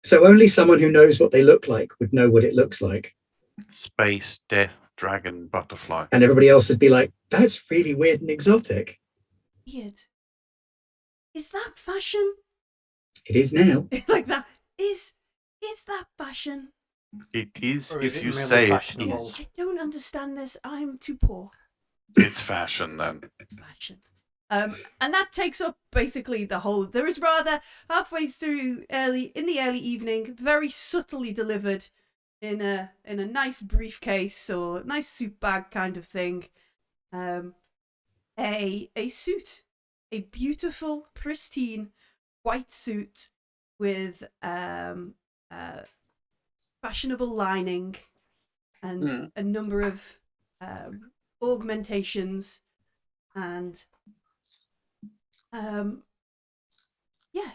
So only someone who knows what they look like would know what it looks like. Space, death, dragon, butterfly. And everybody else would be like, that's really weird and exotic. weird. Is that fashion? It is now. Like that is that fashion? It is Or if is it you merely say it fashionable? is. I don't understand this. I'm too poor. It's fashion then. It's fashion. And that takes up basically the whole. There is rather halfway through in the early evening, very subtly delivered in a nice briefcase or nice suit bag kind of thing. A suit, a beautiful, pristine white suit with fashionable lining and a number of augmentations and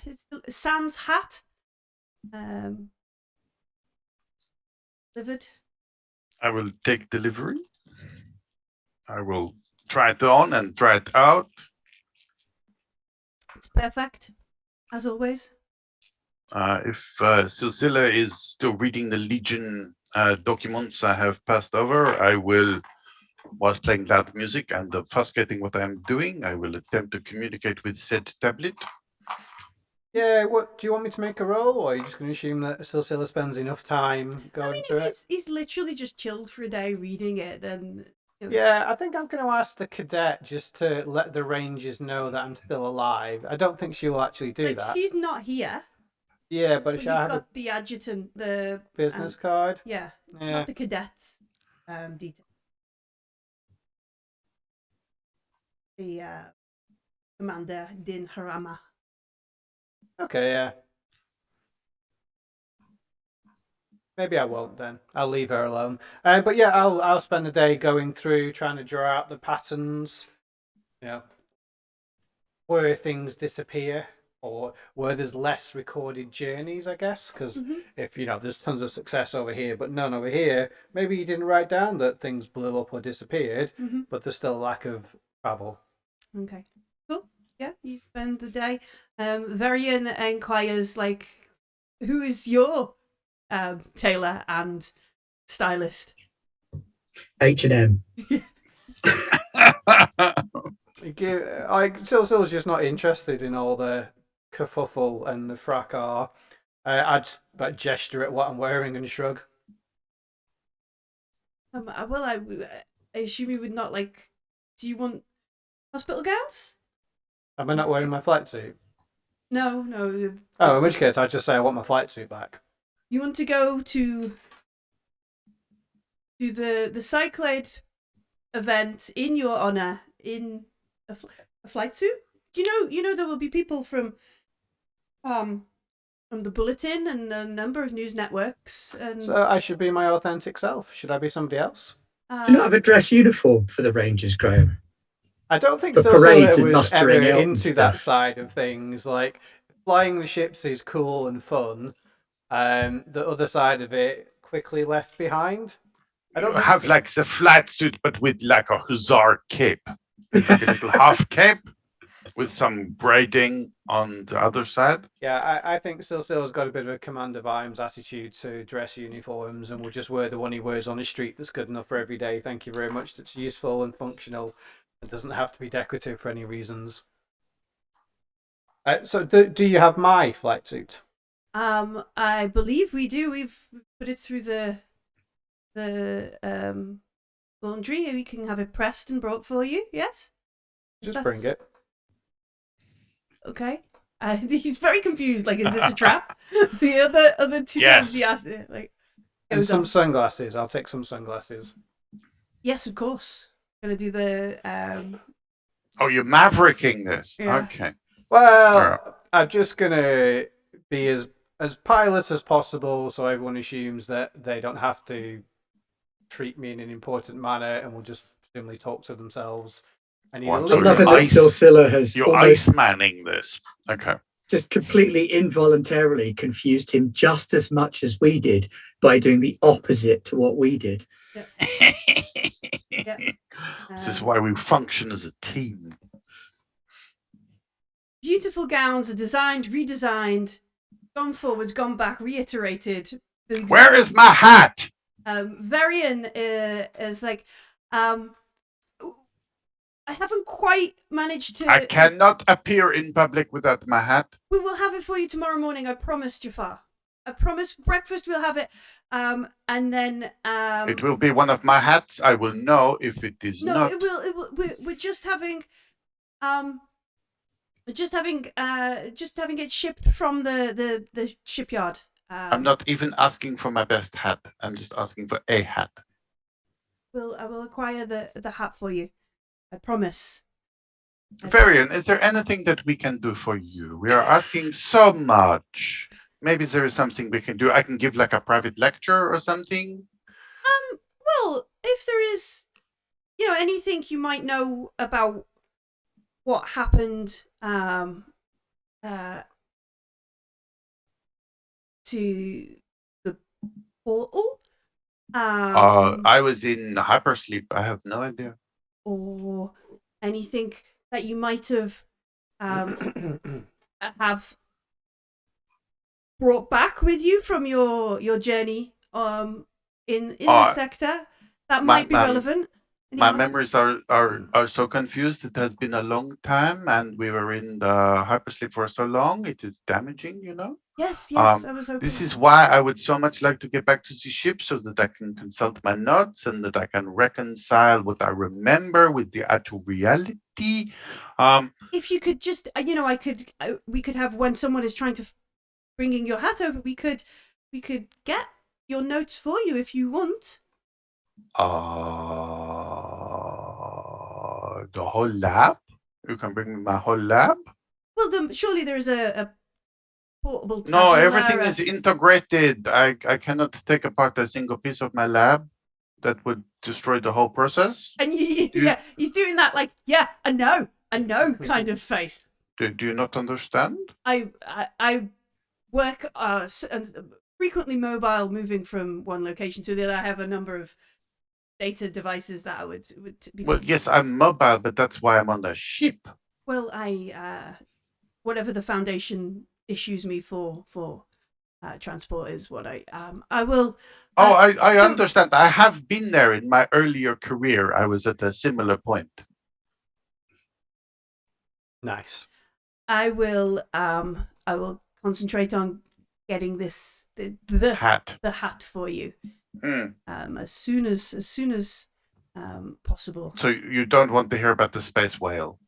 it's sans hat delivered. I will take delivery. I will try it on and try it out. It's perfect, as always. If Silsila is still reading the Legion documents I have passed over, I will, whilst playing loud music and obfuscating what I am doing, I will attempt to communicate with said tablet. Yeah, what do you want me to make a roll, or are you just going to assume that Silsila spends enough time going through it? He's literally just chilled for a day reading it, then. Yeah, I think I'm going to ask the cadet just to let the Rangers know that I'm still alive. I don't think she will actually do that. He's not here. Yeah, but You've shall I have got the adjutant, the a business card? Yeah, Yeah. not the cadets. Detail. The Commander Din Harama. Okay, yeah. Maybe I won't then. I'll leave her alone. But yeah, I'll spend the day going through trying to draw out the patterns, where things disappear or where there's less recorded journeys, I guess. Because if there's tons of success over here but none over here, maybe you didn't write down that things blew up or disappeared, but there's still a lack of travel. Okay. you spend the day. Varian inquires, like, who is your tailor and stylist? H&M. Silsil's just not interested in all the kerfuffle and the fracas. I'd but gesture at what I'm wearing and shrug. Well, I assume you would not like. Do you want hospital gowns? Am I not wearing my flight suit? No. Oh, in which case I'd just say I want my flight suit back. You want to go to the Cyclade event in your honor in a flight suit? You know there will be people from the Bulletin and a number of news networks. And So I should be my authentic self. Should I be somebody else? Do you not have a dress uniform for the Rangers, Graham? I don't think For so. parades and Was ever mustering out and into that stuff. side of things. Like flying the ships is cool and fun. The other side of it quickly left behind. I don't think have so. like the flat suit, but with like a hussar cape, like a little half cape with some braiding on the other side. Yeah, I think Silsil's got a bit of a Commander Vimes attitude to dress uniforms and will just wear the one he wears on the street that's good enough for every day. Thank you very much. That's useful and functional. It doesn't have to be decorative for any reasons. So do you have my flight suit? I believe we do. We've put it through the laundry. We can have it pressed and brought for you. Yes. Just bring it. Okay. He's very confused. Like, is this a trap? The other two times he asked it, like. And some sunglasses. I'll take some sunglasses. Yes, of course. Gonna do the. Oh, you're mavericking this. Yeah. Okay. Well, I'm just gonna be as pilot as possible, so everyone assumes that they don't have to treat me in an important manner, and will just presumably talk to themselves. I'm loving that Silsila has you're ice manning this. Okay. Just completely involuntarily confused him just as much as we did by doing the opposite to what we did. Yeah. Yeah. This is why we function as a team. Beautiful gowns are designed, redesigned, gone forwards, gone back, reiterated. Where is my hat? Varian is like, I haven't quite managed to. I cannot appear in public without my hat. We will have it for you tomorrow morning. I promise, Jafar. I promise. Breakfast, we'll have it. And then. It will be one of my hats. I will know if it is no, not. No, it will. We're just having. Just having it shipped from the shipyard. I'm not even asking for my best hat. I'm just asking for a hat. I will acquire the hat for you. I promise. Varian, is there anything that we can do for you? We are asking so much. Maybe there is something we can do. I can give like a private lecture or something. Well, if there is, anything you might know about what happened to the portal. I was in hypersleep. I have no idea. Or anything that you might have brought back with you from your journey in the sector that might be relevant. My memories are so confused. It has been a long time, and we were in the hypersleep for so long. It is damaging, Yes, I was hoping. This is why I would so much like to get back to the ship so that I can consult my notes and that I can reconcile what I remember with the actual reality. If you could just, we could have, when someone is trying to bringing your hat over, we could get your notes for you if you want. The whole lab? You can bring me my whole lab? Well, surely there is a portable tablet. No, everything is integrated. I cannot take apart a single piece of my lab. That would destroy the whole process. And yeah, he's doing that like, yeah, I know kind of face. Do you not understand? I work frequently mobile, moving from one location to the other. I have a number of data devices that I would be. Well, yes, I'm mobile, but that's why I'm on the ship. Well, whatever the Foundation issues me for transport is what I will. Oh, I understand. I have been there in my earlier career. I was at a similar point. Nice. I will concentrate on getting the Hat. hat for you Mm. as soon as possible. So you don't want to hear about the space whale?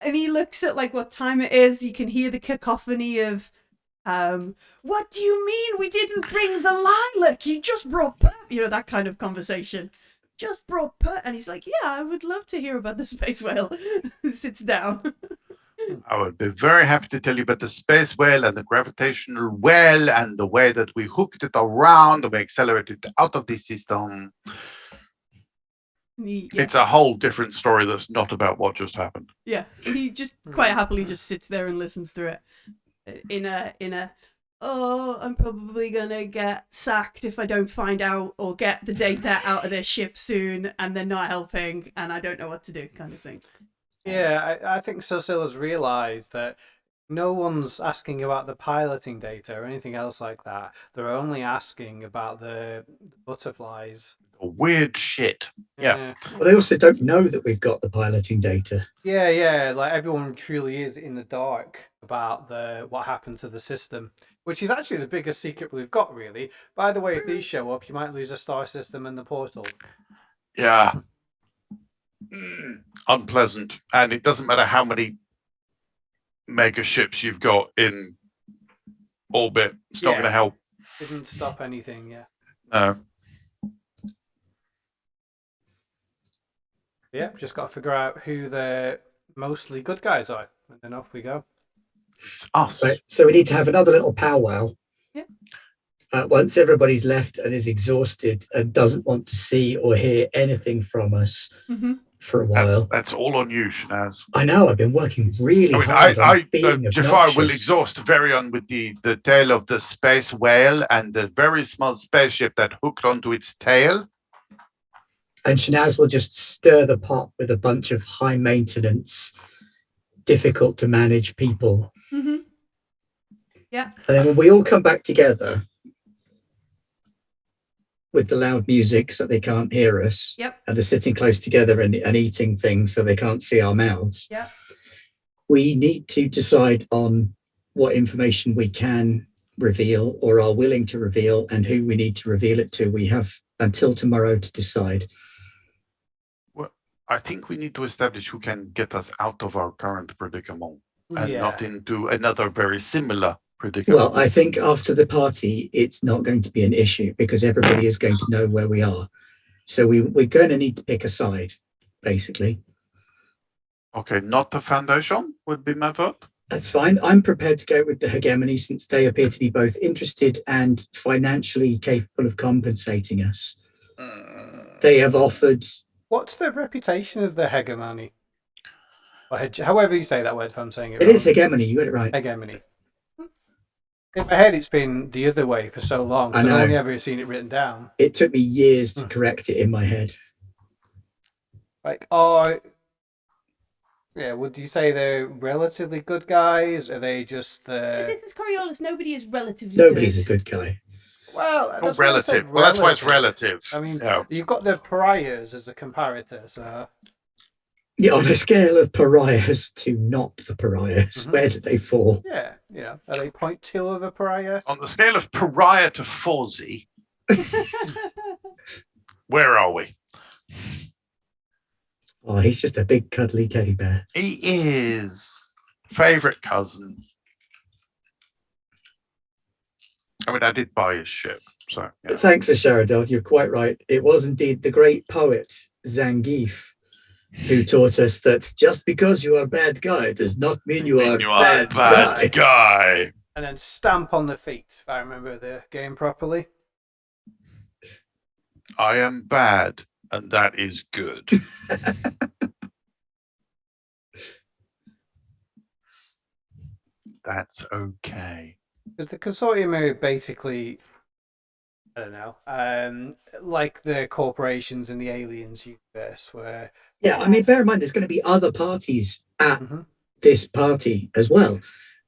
And he looks at like what time it is. You can hear the cacophony of what do you mean we didn't bring the lilac? You just brought Pert. You know, that kind of conversation. Just brought Pert. And he's like, yeah, I would love to hear about the space whale. Sits down. I would be very happy to tell you about the space whale and the gravitational well and the way that we hooked it around and we accelerated it out of the system. Yeah. It's a whole different story that's not about what just happened. Yeah, he just quite happily just sits there and listens through it in a oh, I'm probably gonna get sacked if I don't find out or get the data out of this ship soon, and they're not helping, and I don't know what to do, kind of thing. Yeah, I think Cecila's realised that no one's asking about the piloting data or anything else like that. They're only asking about the butterflies. Weird shit. Yeah. Well, they also don't know that we've got the piloting data. Yeah. Like everyone truly is in the dark about what happened to the system, which is actually the biggest secret we've got, really. By the way, if these show up, you might lose a star system and the portal. Yeah. Unpleasant. And it doesn't matter how many mega ships you've got in orbit. It's not going to help. Didn't stop anything, yeah. No. Yeah, just got to figure out who the mostly good guys are. And then off we go. It's us. Right, so we need to have another little powwow. Yeah. Once everybody's left and is exhausted and doesn't want to see or hear anything from us for a while. That's all on you, Shanaz. I know, I've been working really hard on being Jafar obnoxious. will exhaust Varian with the tail of the space whale and the very small spaceship that hooked onto its tail. And Shanaz will just stir the pot with a bunch of high maintenance, difficult to manage people. Yeah. And then when we all come back together with the loud music so they can't hear us, Yep. and they're sitting close together and eating things so they can't see our mouths, Yep. we need to decide on what information we can reveal or are willing to reveal and who we need to reveal it to. We have until tomorrow to decide. Well, I think we need to establish who can get us out of our current predicament and not into another very similar predicament. Well, I think after the party, it's not going to be an issue because everybody is going to know where we are. So we're going to need to pick a side, basically. Okay, not the Foundation would be my vote. That's fine. I'm prepared to go with the hegemony since they appear to be both interested and financially capable of compensating us. They have offered... What's the reputation of the hegemony? Or however you say that word, if I'm saying it wrong. It is hegemony. You got it right. Hegemony. In my head, it's been the other way for so long. So I've only ever seen it written down. It took me years to correct it in my head. Like, yeah, would you say they're relatively good guys? Are they just This is Coriolis. Nobody is relatively Nobody's good. a good guy. Well, that's relative. Well, that's why it's relative. I mean, you've got the pariahs as a comparator, so... Yeah, on a scale of pariahs to not the pariahs, where do they fall? Yeah, are they 0.2 of a pariah? On the scale of pariah to Fawzi, where are we? Oh, he's just a big cuddly teddy bear. He is. Favorite cousin. I mean, I did buy his ship, so... Yeah. Thanks, Asharadod, you're quite right. It was indeed the great poet, Zangief, who taught us that just because you are a bad guy does not mean you are a bad guy. And then stamp on the feet, if I remember the game properly. I am bad, and that is good. That's okay. Because the consortium are basically I don't know, like the corporations in the Aliens universe, where Yeah, I mean, bear in mind, there's going to be other parties at Mhm. this party as well.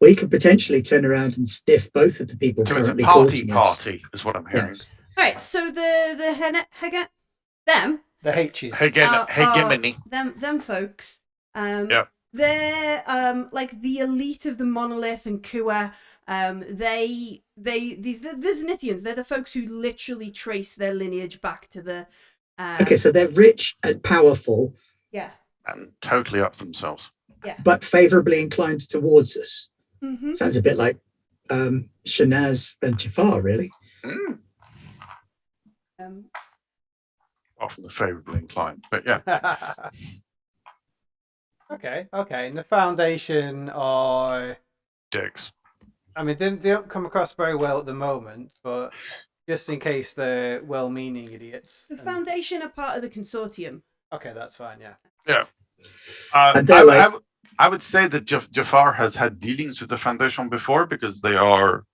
We could potentially turn around and stiff both of the people So it's a currently party courting us. is what I'm hearing. Yes. All right, so them the H's. Hegemony. them folks. Yeah. They're like the elite of the monolith and Kua. These the Zenithians. They're the folks who literally trace their lineage back to the. Okay, so they're rich and powerful, Yeah. And totally up themselves. Yeah. but favorably inclined towards us. Mm-hmm. Sounds a bit like Shanaz and Jafar, really. Mm. Um, Often favorably inclined, but yeah. Okay. And the Foundation are, Dicks. I mean, they don't come across very well at the moment, but just in case they're well-meaning idiots. the Foundation are part of the consortium. Okay, that's fine. Yeah. Yeah. And they're like, I would say that Jafar has had dealings with the Foundation before because they are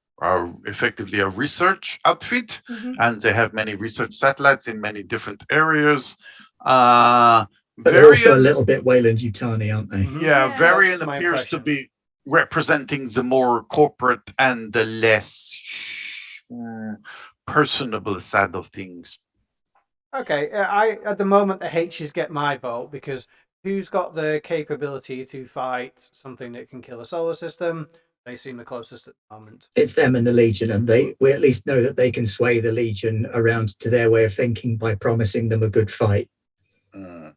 effectively a research outfit, Mm-hmm. and they have many research satellites in many different areas. but they're also a little bit Wayland-Yutani, aren't they? Mhm. Yeah, Yeah. Varian That's my appears to impression. be representing the more corporate and the less personable side of things. Okay, I at the moment the H's get my vote because who's got the capability to fight something that can kill a solar system? They seem the closest at the moment. It's them and the Legion, and we at least know that they can sway the Legion around to their way of thinking by promising them a good fight.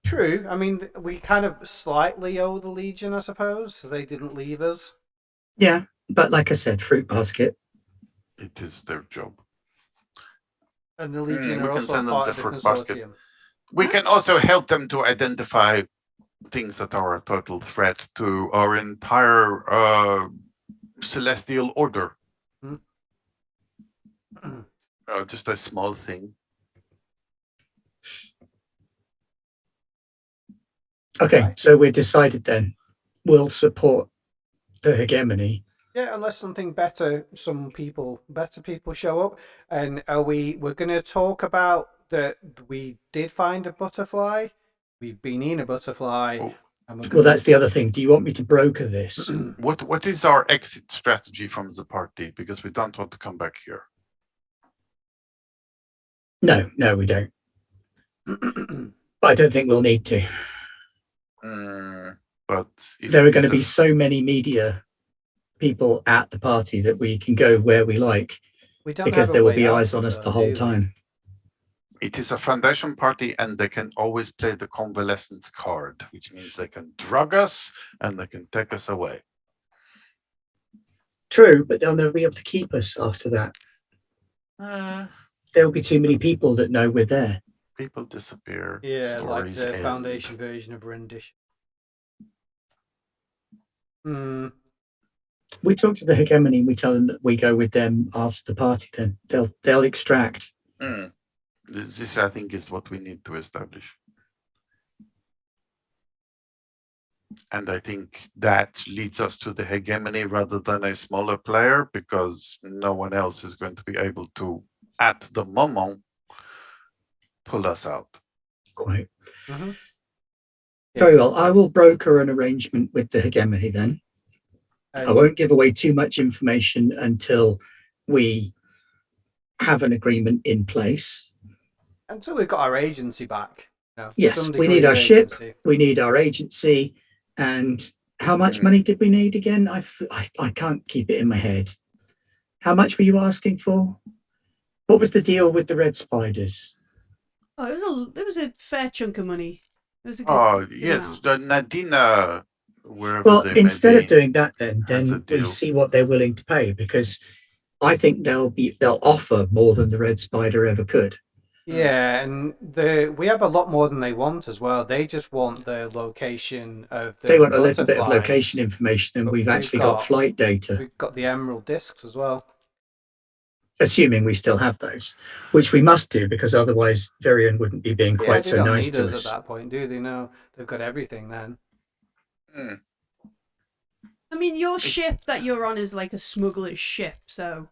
True. I mean, we kind of slightly owe the Legion, I suppose, because they didn't leave us. Yeah, but like I said, fruit basket. It is their job. And the Legion we are can also send them part the of the fruit basket. consortium. We can also help them to identify things that are a total threat to our entire celestial order. Just a small thing. Okay, Right. so we're decided then. We'll support the hegemony. Yeah, unless something better, better people show up. And we're going to talk about that we did find a butterfly. We've been in a butterfly. Oh. Well, that's the other thing. Do you want me to broker this? What is our exit strategy from the party? Because we don't want to come back here. No, we don't. But I don't think we'll need to. But there are going to be so many media people at the party that we can go where we like, because there will be eyes on us the whole time. It is a Foundation party, and they can always play the convalescence card, which means they can drug us and they can take us away. True, but they'll never be able to keep us after that. There'll be too many people that know we're there. People disappear. Yeah, Stories like the end. Foundation version of rendition. We talk to the hegemony. We tell them that we go with them after the party. Then they'll extract. This, I think, is what we need to establish. And I think that leads us to the hegemony rather than a smaller player, because no one else is going to be able to, at the moment, pull us out. Quite. Very well. I will broker an arrangement with the hegemony then. I won't give away too much information until we have an agreement in place. Until we've got our agency back. Yes, we need our ship, we need our agency, and how much money did we need again? I can't keep it in my head. How much were you asking for? What was the deal with the red spiders? Oh, it was a fair chunk of money. It was a good, yes, Nadina. Well, instead of doing that, then we see what they're willing to pay, because I think they'll offer more than the red spider ever could. Yeah, and we have a lot more than they want as well. They just want the location of the. They want a little bit of location information, and we've actually got flight data. We've got the emerald discs as well. Assuming we still have those, which we must do, because otherwise Varian wouldn't be being quite so nice to us. At that point, do they? No, they've got everything then. I mean, your ship that you're on is like a smuggler's ship, so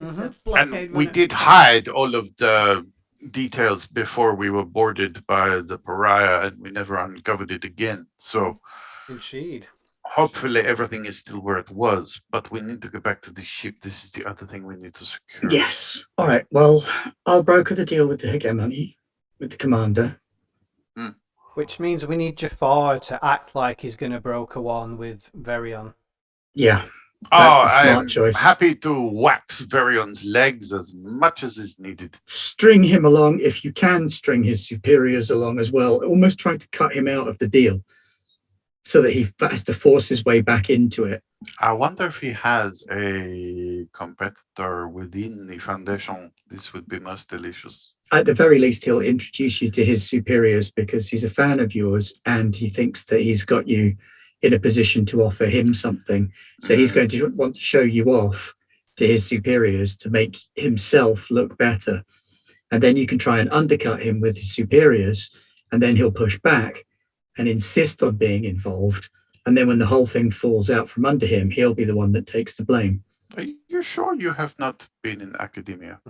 It's a blockade And we runner. did hide all of the details before we were boarded by the pariah, and we never uncovered it again. So Indeed. hopefully everything is still where it was, but we need to go back to the ship. This is the other thing we need to secure. Yes. All right. Well, I'll broker the deal with the hegemony, with the commander. Which means we need Jafar to act like he's going to broker one with Verion. Yeah. That's the smart I'm choice. happy to wax Verion's legs as much as is needed. String him along if you can. String his superiors along as well. Almost trying to cut him out of the deal, so that he has to force his way back into it. I wonder if he has a competitor within the Foundation. This would be most delicious. At the very least, he'll introduce you to his superiors because he's a fan of yours and he thinks that he's got you in a position to offer him something. So he's going to want to show you off to his superiors to make himself look better. And then you can try and undercut him with his superiors, and then he'll push back and insist on being involved. And then when the whole thing falls out from under him, he'll be the one that takes the blame. Are you sure you have not been in academia?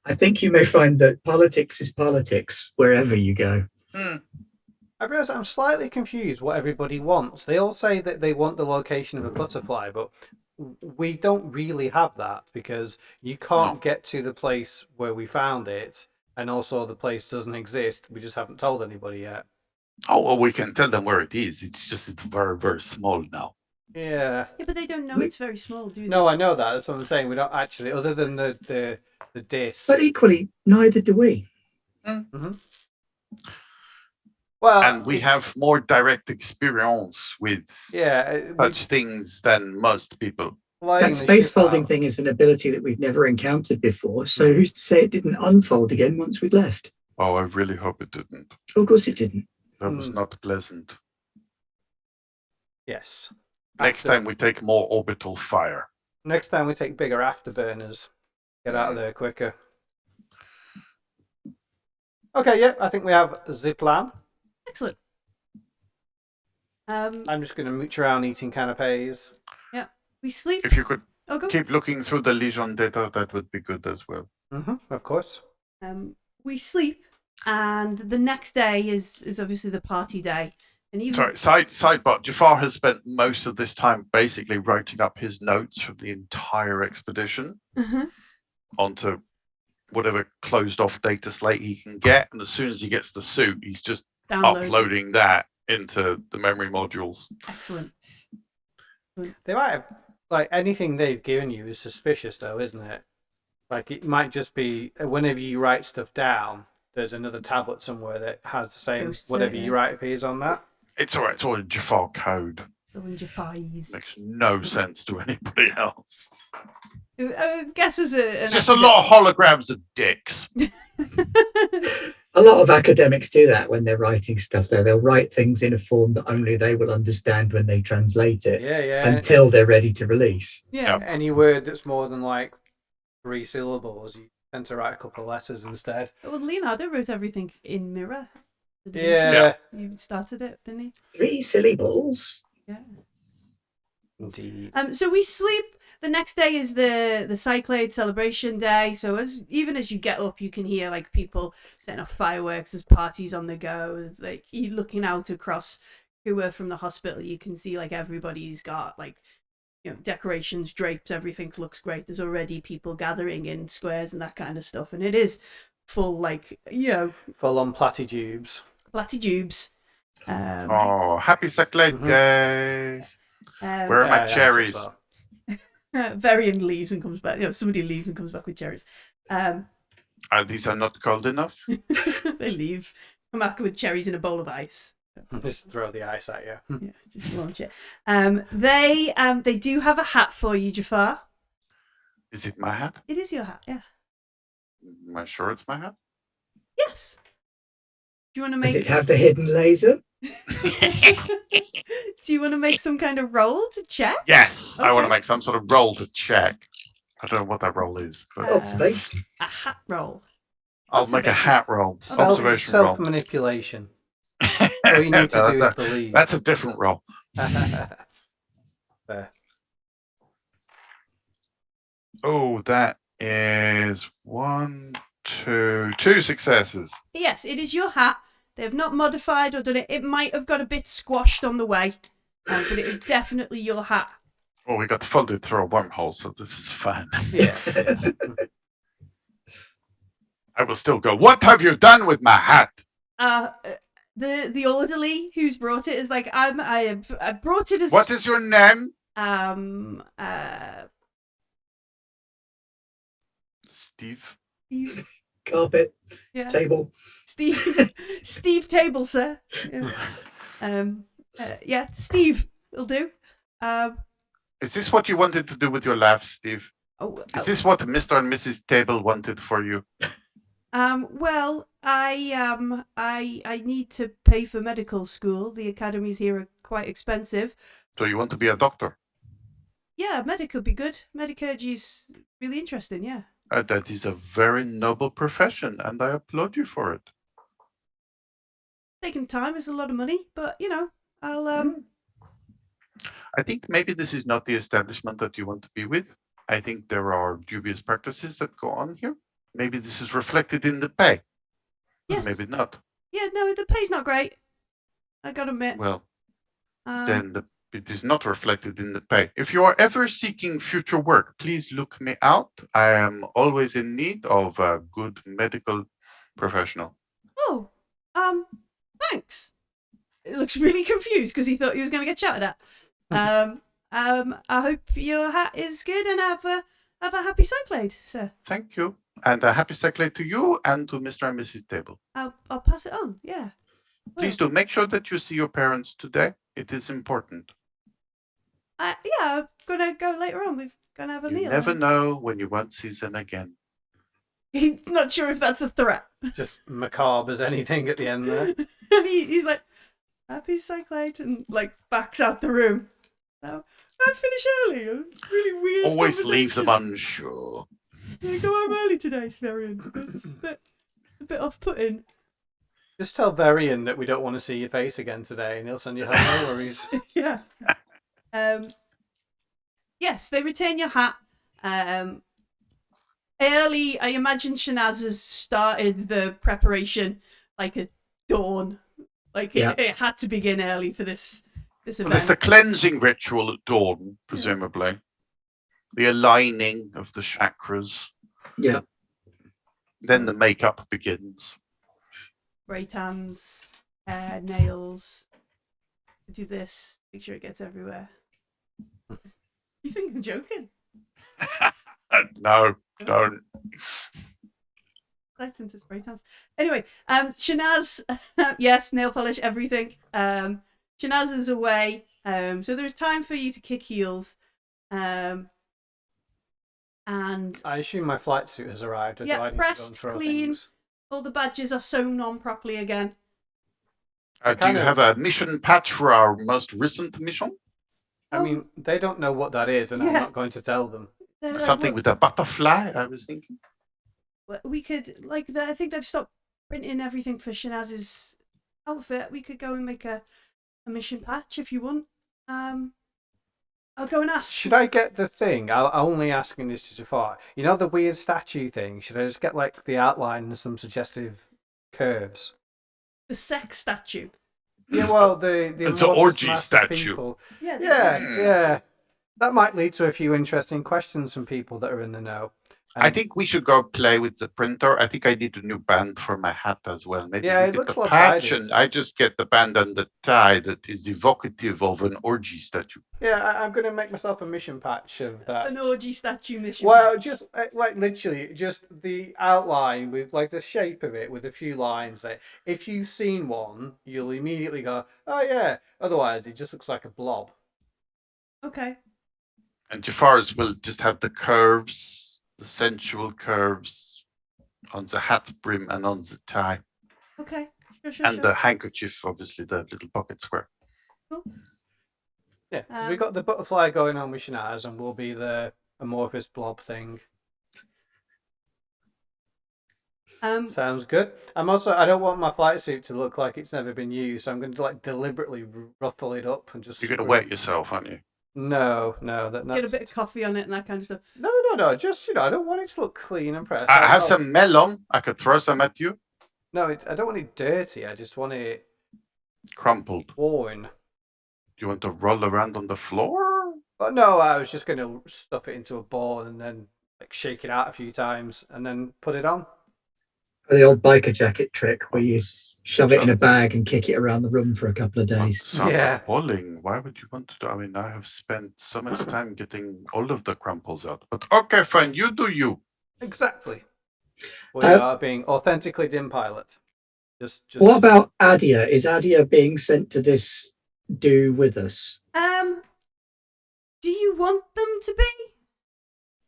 I think you may find that politics is politics wherever you go. I realise I'm slightly confused what everybody wants. They all say that they want the location of a butterfly, but we don't really have that because you can't get to the place where we found it, and also the place doesn't exist. We just haven't told anybody yet. Oh, well, we can tell them where it is. It's very, very small now. Yeah. Yeah, but they don't know it's very small, do they? No, I know that. That's what I'm saying. We don't actually, other than the disc. But equally, neither do we. Mm-hmm. Well, And we have more direct experience with such things than most people. That space folding thing is an ability that we've never encountered before. So who's to say it didn't unfold again once we'd left? Oh, I really hope it didn't. Of course it didn't. That was not pleasant. Yes. Next time we take more orbital fire. Next time we take bigger afterburners. Get out of there quicker. Okay, yeah, I think we have the plan. Excellent. I'm just going to mooch around eating canapes. Yeah, we sleep. If you could go. keep looking through the Legion data, that would be good as well. Of course. We sleep, and the next day is obviously the party day. And even... Sorry, sidebar. Jafar has spent most of this time basically writing up his notes from the entire expedition onto whatever closed-off data slate he can get, and as soon as he gets the suit, he's just uploading that into the memory modules. Excellent. They might have, like, anything they've given you is suspicious, though, isn't it? Like, it might just be whenever you write stuff down, there's another tablet somewhere that has the same whatever you write appears on that. It's all right. It's all in Jafar code. Makes no sense to anybody else. I guess it's just a lot of holograms of dicks. A lot of academics do that when they're writing stuff. They'll write things in a form that only they will understand when they translate it. Until they're ready to release. Yeah. Any word that's more than like 3 syllables, you tend to write a couple of letters instead. Well, Leonardo wrote everything in Mirror. Yeah. He started it, didn't he? 3 syllables. Yeah. Indeed. So we sleep. The next day is the Cyclade celebration day. So even as you get up, you can hear like people setting off fireworks. There's parties on the go. There's, like, you looking out across Kua from the hospital, you can see like everybody's got like, you know, decorations, drapes, everything looks great. There's already people gathering in squares and that kind of stuff, and it is full, like, you know, full on platitubes. Happy Cyclade Day. Where are my cherries? Varian leaves and comes back. You know, somebody leaves and comes back with cherries. These are not cold enough. They leave, come back with cherries in a bowl of ice. Just throw the ice at you. Yeah, just launch it. They do have a hat for you, Jafar. Is it my hat? It is your hat. Yeah. Am I sure it's my hat? Yes. Do you want to make? Does it have the hidden laser? Do you want to make some kind of roll to check? Yes, okay. I want to make some sort of roll to check. I don't know what that roll is. But... Observation. A hat roll. I'll make a hat roll. Observation roll. Self-manipulation. All you need to do is believe. That's a different roll. Fair. Oh, that is 1, 2, 2 successes. Yes, it is your hat. They have not modified or done it. It might have got a bit squashed on the way, but it is definitely your hat. Oh, we got folded through a wormhole, so this is fine. Yeah. I will still go, what have you done with my hat? The orderly who's brought it is like, I brought it as What is your name? Steve. Steve. Carpet, Yeah. table. Steve Table, sir. Yeah. Steve will do. Is this what you wanted to do with your laugh, Steve? Is this what Mr. and Mrs. Table wanted for you? Well, I need to pay for medical school. The academies here are quite expensive. So you want to be a doctor? Yeah, medic would be good. Medicurgy's really interesting, yeah. That is a very noble profession, and I applaud you for it. Taking time is a lot of money, but I'll I think maybe this is not the establishment that you want to be with. I think there are dubious practices that go on here. Maybe this is reflected in the pay. Yes. Maybe not. Yeah, no, the pay's not great. I gotta admit. Well, then it is not reflected in the pay. If you are ever seeking future work, please look me out. I am always in need of a good medical professional. Oh, thanks. It looks really confused because he thought he was going to get shouted at. I hope your hat is good and have a happy Cyclade, sir. Thank you. And a happy Cyclade to you and to Mr. and Mrs. Table. I'll pass it on, yeah. Please do make sure that you see your parents today. It is important. Yeah, I'm going to go later on. We're going to have a meal. You never know when you won't see them again. He's not sure if that's a threat. Just macabre as anything at the end there. And he's like, happy Cyclade, and like backs out the room. So, I finish early. A really weird Always leave them conversation. unsure. I go home early today, Sverian. It's a bit off-putting. Just tell Varian that we don't want to see your face again today, and he'll send you home. No worries. Yeah. Yes, they return your hat. Early, I imagine Shanaz has started the preparation like at dawn. Like it had to begin early for this event. There's the cleansing ritual at dawn, presumably. Yeah. The aligning of the chakras. Yeah. Then the makeup begins. Spray tans, hair, nails. Do this. Make sure it gets everywhere. You think I'm joking? No, don't. Let's into spray tans. Anyway, Shanaz, yes, nail polish, everything. Shanaz is away, so there's time for you to kick heels. And I assume my flight suit has arrived. Yeah, pressed, clean. Things? All the badges are sewn on properly again. Do you have a mission patch for our most recent mission? I mean, they don't know what that is, and I'm not going to tell them. Something with a butterfly, I was thinking. We could, I think they've stopped printing everything for Shanaz's outfit. We could go and make a mission patch if you want. I'll go and ask. Should I get the thing? I'm only asking this to Jafar. You know the weird statue thing? Should I just get the outline and some suggestive curves? The sex statue. Yeah, well, the it's an orgy statue. People. Yeah. That might lead to a few interesting questions from people that are in the know. I think we should go play with the printer. I think I need a new band for my hat as well. Maybe it get looks the patch and I just get the band and the tie that is evocative of an orgy statue. Yeah, I'm going to make myself a mission patch of that. An orgy statue mission patch. Just literally, just the outline with the shape of it with a few lines there. If you've seen one, you'll immediately go, oh yeah. Otherwise, it just looks like a blob. Okay. And Jafar's will just have the curves, the sensual curves on the hat brim and on the tie. Okay. Sure. The handkerchief, obviously, the little pocket square. Cool. Yeah, because we got the butterfly going on with Shanaz, and we'll be the amorphous blob thing. Sounds good. I don't want my flight suit to look like it's never been used, so I'm going to deliberately ruffle it up and just. You're going to wet yourself, aren't you? No, that's... Get a bit of coffee on it and that kind of stuff. No. Just I don't want it to look clean and fresh. I have some melon. I could throw some at you. No, I don't want it dirty. I just want it Crumpled. worn. You want to roll around on the floor? But no, I was just going to stuff it into a ball and then like shake it out a few times and then put it on. The old biker jacket trick where you shove it in a bag and kick it around the room for a couple of days. Sounds Yeah. appalling. Why would you want to do? I mean, I have spent so much time getting all of the crumples out. But okay, fine. You do you. Exactly. We are being authentically dim pilot. Just. What about Adia? Is Adia being sent to this do with us? Do you want them to be?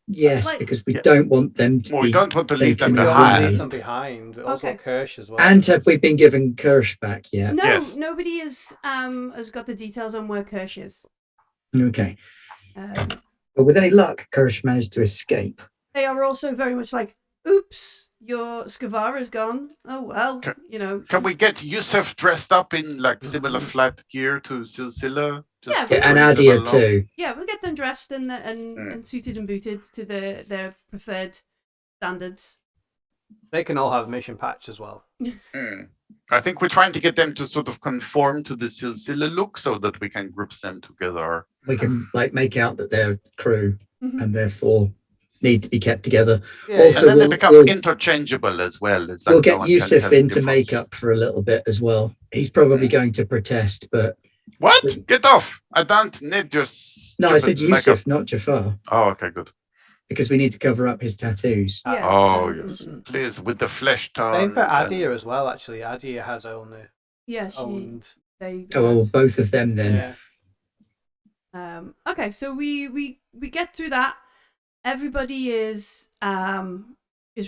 Yes, because we don't want them to be. We don't want to leave them taken behind. away. Leave them behind. Also, Kirsch as well. And have we been given Kirsch back yet? No, Yes. nobody has got the details on where Kirsch is. Okay. But with any luck, Kirsch managed to escape. They are also very much like, oops, your Skavara's gone. Oh well, Can we get Yusuf dressed up in like similar flat gear to Silsila? Yeah, And Adia too. Yeah, we'll get them dressed and suited and booted to their preferred standards. They can all have a mission patch as well. I think we're trying to get them to sort of conform to the Silsila look so that we can group them together. We can make out that they're crew and therefore need to be kept together. Yeah, also, and then they become interchangeable as well. It's like we'll no get one can Yusuf tell the into difference. makeup for a little bit as well. He's probably going to protest, but What? Get off! I don't need your. no, I said stupid Yusuf, makeup. not Jafar, Oh, okay, good. because we need to cover up his tattoos. Yeah. Oh, yes. Please, with the flesh Same tones. for Adia as well, actually. Adia has owned. They. Oh, well, both of them then. Yeah. Okay, so we get through that. Everybody is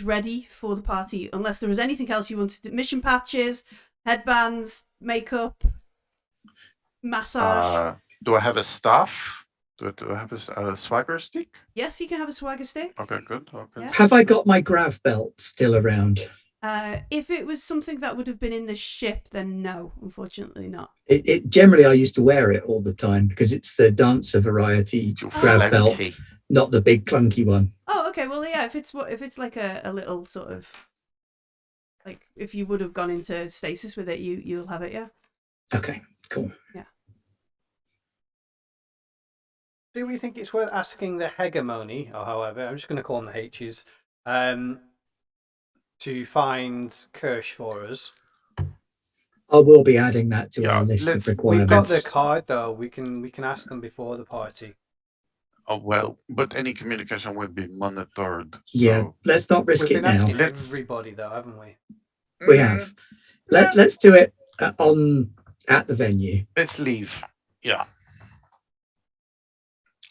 ready for the party, unless there was anything else you wanted to. Mission patches, headbands, makeup, massage. Do I have a staff? Do I have a swagger stick? Yes, you can have a swagger stick. Okay, good. Okay. Yeah. Have I got my grav belt still around? If it was something that would have been in the ship, then no, unfortunately not. It generally I used to wear it all the time because it's the dancer variety grav belt, not the big clunky one. Oh, okay. Well, yeah. If it's like a little sort of like if you would have gone into stasis with it, you'll have it. Yeah. Okay. Cool. Yeah. Do we think it's worth asking the hegemony, or however, I'm just going to call them the H's, to find Kirsch for us? I will be adding that to our list of We've requirements. got the card though. We can ask them before the party. Oh well, but any communication will be monitored. So Yeah, let's not risk We've it been now. asking everybody though, haven't we? We have. Let's do it at the venue. Let's leave. Yeah.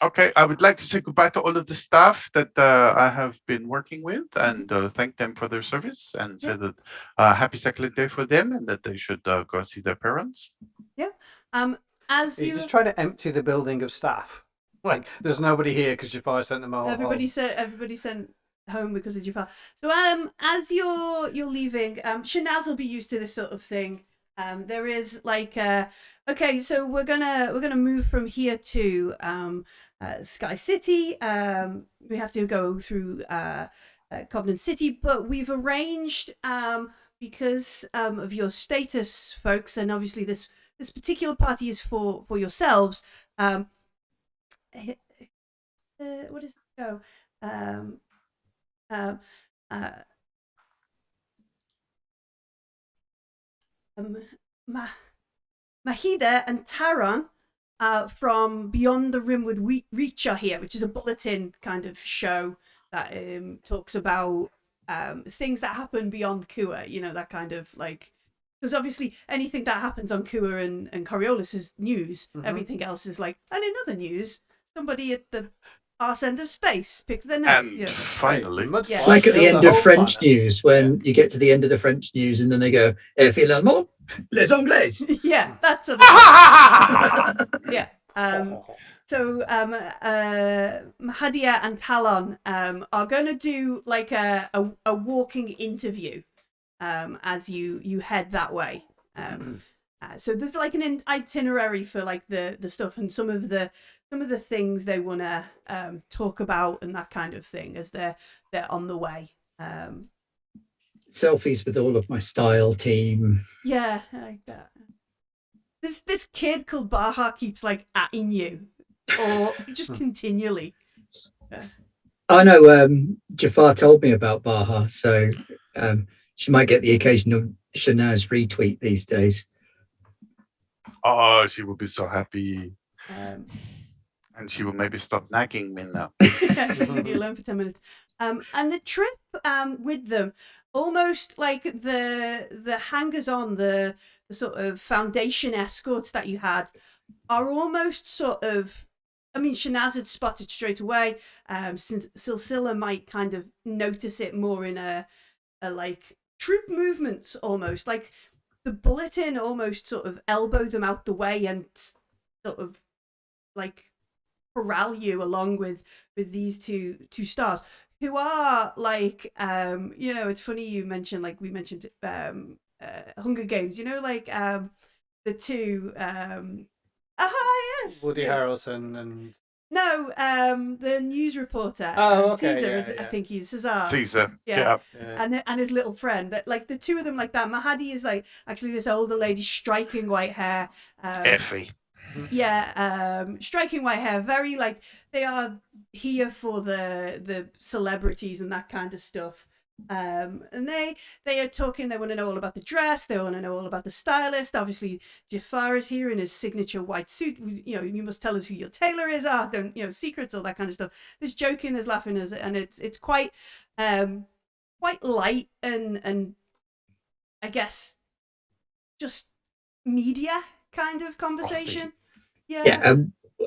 Okay, I would like to say goodbye to all of the staff that I have been working with and thank them for their service and say that happy Cyclade Day for them and that they should go see their parents. Yeah. As You're you just trying to empty the building of staff. Like there's nobody here because Jafar sent them all. everybody home. sent home because of Jafar. So as you're leaving, Shanaz will be used to this sort of thing. There is like okay, so we're gonna move from here to Sky City. We have to go through Covenant City, but we've arranged because of your status, folks, and obviously this particular party is for yourselves. What is it? Oh, Mahida and Taran from Beyond the Rimwood Reach are here, which is a bulletin kind of show that talks about things that happen beyond Kua, that kind of like, because obviously anything that happens on Kua and Coriolis is news. Everything else is like, and in other news, somebody at the arse end of space picked their name. And finally, Yeah. Like at the end of French planet. news, when you get to the end of the French news and then they go, finalement, les Anglais. Yeah, that's a yeah. So Mahadia and Talon are going to do like a walking interview as you head that way. So there's like an itinerary for like the stuff and some of the things they want to talk about and that kind of thing as they're on the way. Selfies with all of my style team. Yeah, like that. This kid called Baha keeps like atting you, or just continually. I know Jafar told me about Baha, so she might get the occasional Shanaz retweet these days. Oh, she would be so happy. And she will maybe stop nagging me now. Yeah, leave you alone for 10 minutes. And the trip with them, almost like the hangers-on, the sort of foundation escorts that you had, are almost sort of. I mean, Shanaz had spotted straight away. Since Silsila might kind of notice it more in a like troop movements, almost like the bulletin almost sort of elbow them out the way and sort of like corral you along with these two stars who are like it's funny you mentioned, like we mentioned Hunger Games, like the two yes, Woody Harrelson and no, the news reporter. Oh, okay, Caesar, yeah. I think he's Cesar. Caesar, Yeah. yeah. And his little friend. That like the two of them like that. Mahadi is like actually this older lady, striking white hair. Effie. Yeah, striking white hair. Very like they are here for the celebrities and that kind of stuff. And they are talking. They want to know all about the dress. They want to know all about the stylist. Obviously, Jafar is here in his signature white suit. You must tell us who your tailor is. Don't secrets, all that kind of stuff. There's joking, there's laughing, and it's quite light and I guess just media kind of conversation. Yeah,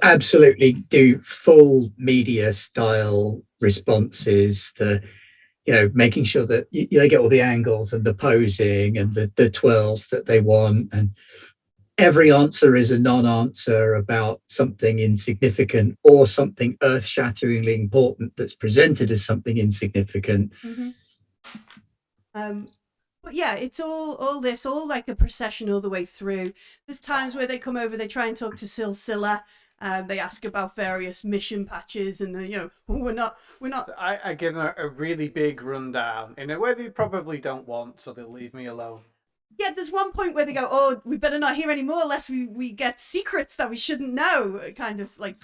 absolutely. Do full media style responses. Making sure that they get all the angles and the posing and the twirls that they want. And every answer is a non-answer about something insignificant or something earth-shatteringly important that's presented as something insignificant. Mm-hmm. But yeah, it's all like a procession all the way through. There's times where they come over, they try and talk to Silsila. They ask about various mission patches, and we're not. I give them a really big rundown in a way they probably don't want, so they'll leave me alone. Yeah, there's one point where they go, "Oh, we better not hear any more, lest we get secrets that we shouldn't know." Kind of like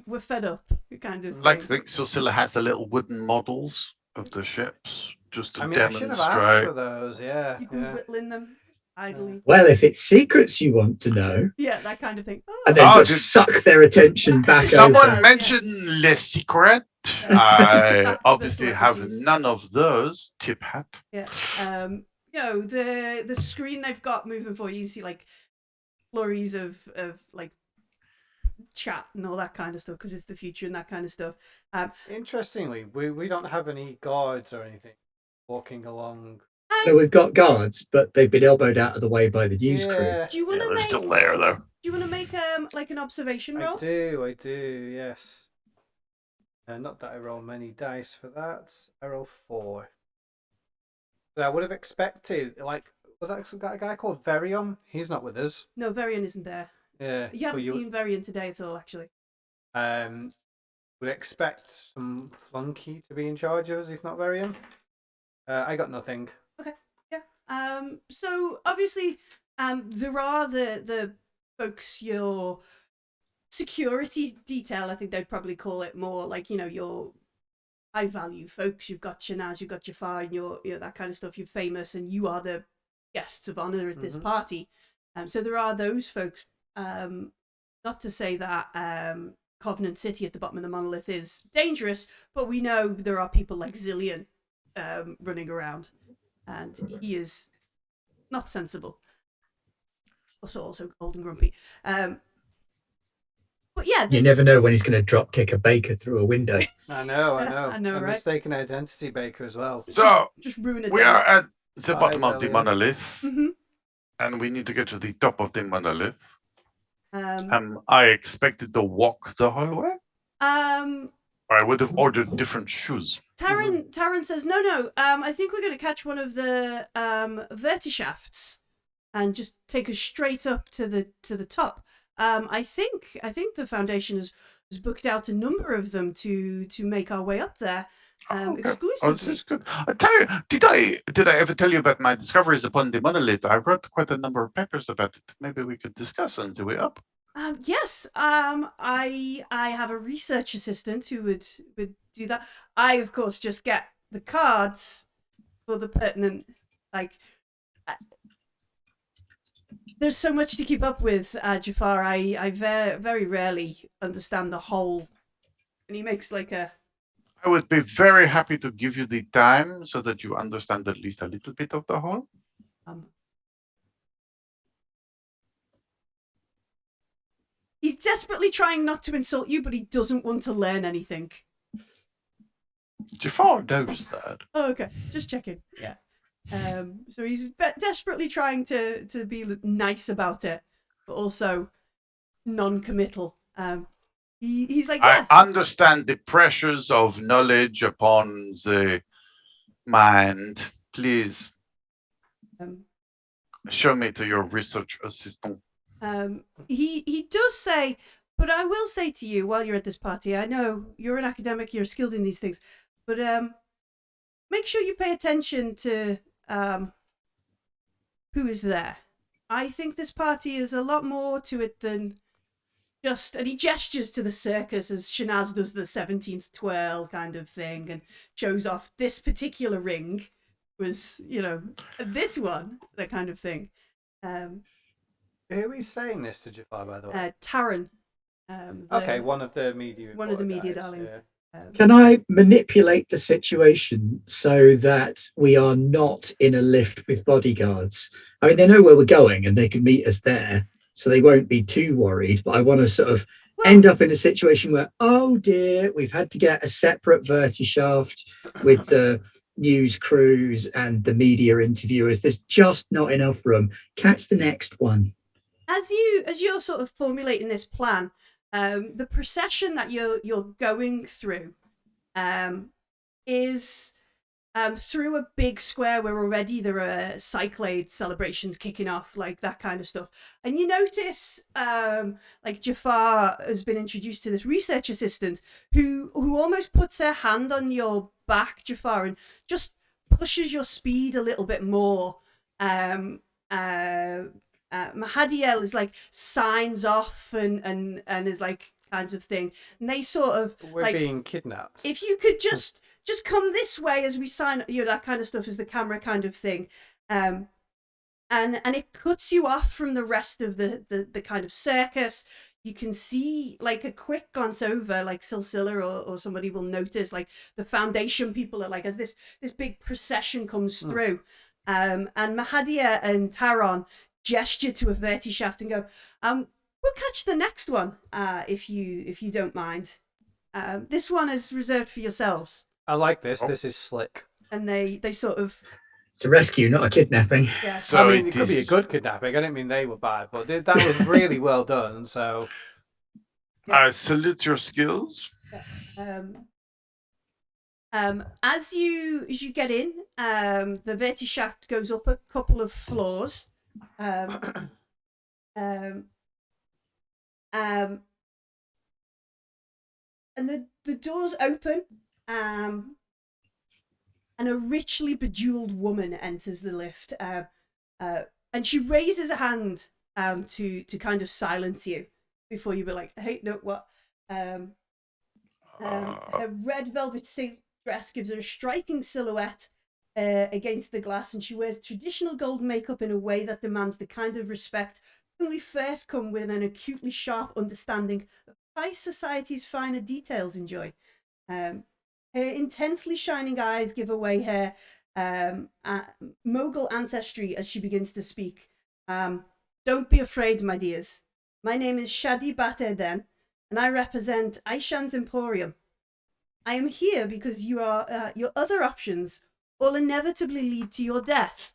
we're fed up, kind of. Like, I think Silsila has the little wooden models of the ships just to demonstrate. I should have asked for those. Yeah, you've been whittling them idly. Well, if it's secrets you want to know, yeah, that kind of thing. And then just suck their attention back. Someone mentioned Les Secret. I obviously have none of those. Tip hat. Yeah. The screen they've got moving forward, you see like flurries of like chat and all that kind of stuff because it's the future and that kind of stuff. Interestingly, we don't have any guards or anything walking along. No, we've got guards, but they've been elbowed out of the way by the news crew. Do you want to make? Still there though. Do you want to make like an observation roll? I do. Yes. Not that I roll many dice for that. I roll 4. So I would have expected, like, was that a guy called Verium? He's not with us. No, Varian isn't there. Yeah. You haven't seen Varian today at all, actually. Would expect some flunky to be in charge of us, if not Verium. I got nothing. Okay. Yeah. So obviously, there are the folks, your security detail, I think they'd probably call it more like, your high value folks. You've got Shanaz, you've got Jafar, and you're that kind of stuff. You're famous and you are the guests of honor at this party. So there are those folks. Not to say that Covenant City at the bottom of the monolith is dangerous, but we know there are people like Zillion running around, and he is not sensible. Also old and grumpy. But yeah, you never know when he's going to drop kick a baker through a window. I know, I know, right? Mistaken identity baker as well. So just ruin it. We are at the bottom of the monolith, Mm-hmm. and we need to get to the top of the monolith. I expected to walk the hallway. I would have ordered different shoes. Taryn says no. I think we're going to catch one of the vertishafts. and just take us straight up to the top. I think the foundation has booked out a number of them to make our way up there. Okay. Exclusively. Oh, this is good. I tell you, did I ever tell you about my discoveries upon the monolith? I wrote quite a number of papers about it. Maybe we could discuss on the way up. Yes. I have a research assistant who would do that. I, of course, just get the cards for the pertinent. There's so much to keep up with, Jafar. I very rarely understand the whole. And he makes like a. I would be very happy to give you the time so that you understand at least a little bit of the whole. He's desperately trying not to insult you, but he doesn't want to learn anything. Jafar knows that. Oh, okay. Just checking. Yeah. So he's desperately trying to be nice about it, but also non-committal. He's like, yeah. I understand the pressures of knowledge upon the mind. Please show me to your research assistant. He does say, but I will say to you while you're at this party, I know you're an academic, you're skilled in these things, but make sure you pay attention to who is there. I think this party is a lot more to it than just, and he gestures to the circus as Shanaz does the 17th twirl kind of thing and shows off this particular ring was, this one, that kind of thing. Who is saying this to Jafar, by the way? Taran. One of the media. One of the media guys, darlings. Yeah. Can I manipulate the situation so that we are not in a lift with bodyguards? I mean, they know where we're going and they can meet us there, so they won't be too worried. But I want to sort of end up in a situation where, oh dear, we've had to get a separate vertishaft with the news crews and the media interviewers. There's just not enough room. Catch the next one. As you're sort of formulating this plan, the procession that you're going through is through a big square where already there are Cyclade celebrations kicking off, like that kind of stuff. And you notice like Jafar has been introduced to this research assistant who almost puts her hand on your back, Jafar, and just pushes your speed a little bit more. Mahadiel is like signs off and is like kinds of thing, and they sort of we're being kidnapped. If you could just come this way as we sign, that kind of stuff is the camera kind of thing, and it cuts you off from the rest of the kind of circus. You can see like a quick glance over, like Silsila or somebody will notice like the foundation people are like as this big procession comes through, and Mahadia and Taron gesture to a vertishaft and go, we'll catch the next one if you don't mind. This one is reserved for yourselves. I like this. This is slick. And they sort of... It's a rescue, not a kidnapping. Yeah. So I mean, it could be a good kidnapping. I didn't mean they were bad, but that was really well done. So I salute your skills. As you get in, the vertishaft goes up a couple of floors. And the doors open, and a richly bejeweled woman enters the lift, and she raises a hand to kind of silence you before you were like, hey, no, what? Her red velvet silk dress gives her a striking silhouette against the glass, and she wears traditional gold makeup in a way that demands the kind of respect only first come with an acutely sharp understanding of high society's finer details enjoy. Her intensely shining eyes give away her Mogul ancestry as she begins to speak. Don't be afraid, my dears. My name is Shadi Bateden, and I represent Aishan's Emporium. I am here because your other options will inevitably lead to your death.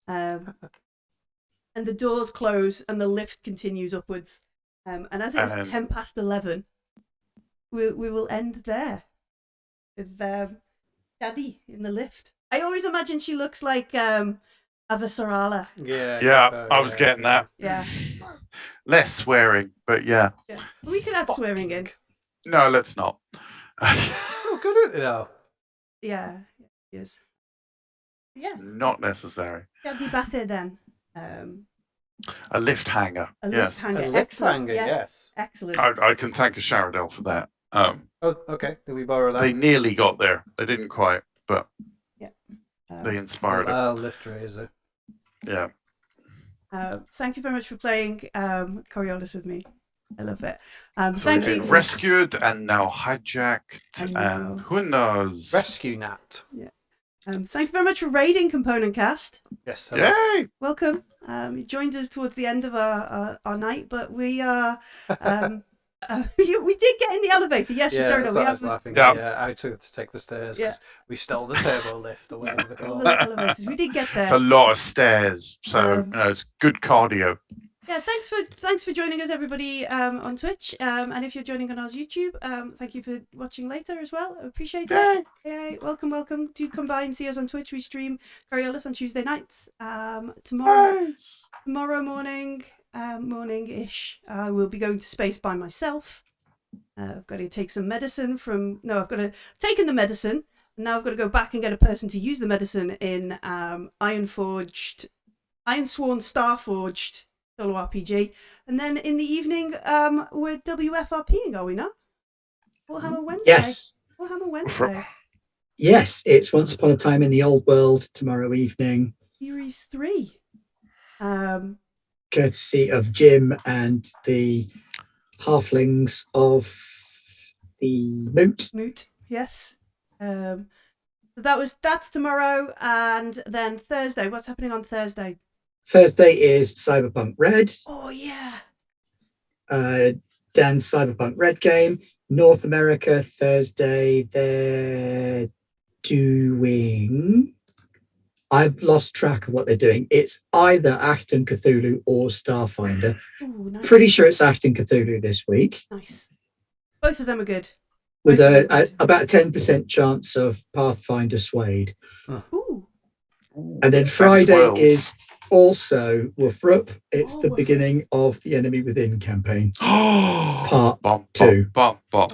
And the doors close and the lift continues upwards. And as it is 11:10, we will end there with Shadi in the lift. I always imagine she looks like Avasarala. Yeah. Yeah, I was getting that. Yeah. Less swearing, but yeah. Yeah. We could add swearing in. No, let's not. So good at it though. Yeah. Yes. Yeah. Not necessary. Yeah, debate then. A lift hanger. A lift Yes. hanger. A lip Excellent. hanger, Yes. yes. Excellent. I can thank a Sharadell for that. Oh, okay. Did we borrow that? They nearly got there. They didn't quite, but Um, they inspired it. I'll lift razor. Yeah. Thank you very much for playing Coriolis with me. I love it. So Thank we've you. been rescued and now hijacked, I know. and who knows? Rescue Nat. Thank you very much for raiding Component Cast. Yes. Hello. Yay! Welcome. You joined us towards the end of our night, but we are. We did get in the elevator. Yes, Yeah, sorry, that's no, we what I have was laughing Yeah. at. Yeah, I took to take the stairs. 'Cause Yeah. we stole the turbo lift or whatever they're all called. the elevators. We did get It's there. a lot of stairs, so it's good cardio. Yeah, thanks for joining us, everybody, on Twitch. And if you're joining on our YouTube, thank you for watching later as well. I appreciate it. Yay, welcome. Do come by and see us on Twitch. We stream Coriolis on Tuesday nights. Tomorrow morning, morning-ish, I will be going to space by myself. I've got to take some medicine taken the medicine, and now I've got to go back and get a person to use the medicine in Ironsworn Starforged solo RPG. And then in the evening, we're WFRPing, are we not? Warhammer Wednesday. Yes. Warhammer Wednesday. Yes, it's Once Upon a Time in the Old World tomorrow evening. Series 3. Courtesy of Jim and the halflings of the Moot. Yes. That's tomorrow, and then Thursday. What's happening on Thursday? Thursday is Cyberpunk Red. Oh yeah. Dan's Cyberpunk Red game. North America Thursday, they're doing. I've lost track of what they're doing. It's either Achtung Cthulhu or Starfinder. Ooh, nice. Pretty sure it's Achtung Cthulhu this week. Nice. Both of them are good. With about a 10% chance of Pathfinder Suede. Ooh. And then Friday is also Woof-Rup. It's the Woof-Rup. beginning of the Enemy Within campaign. Part Part 2. That's good.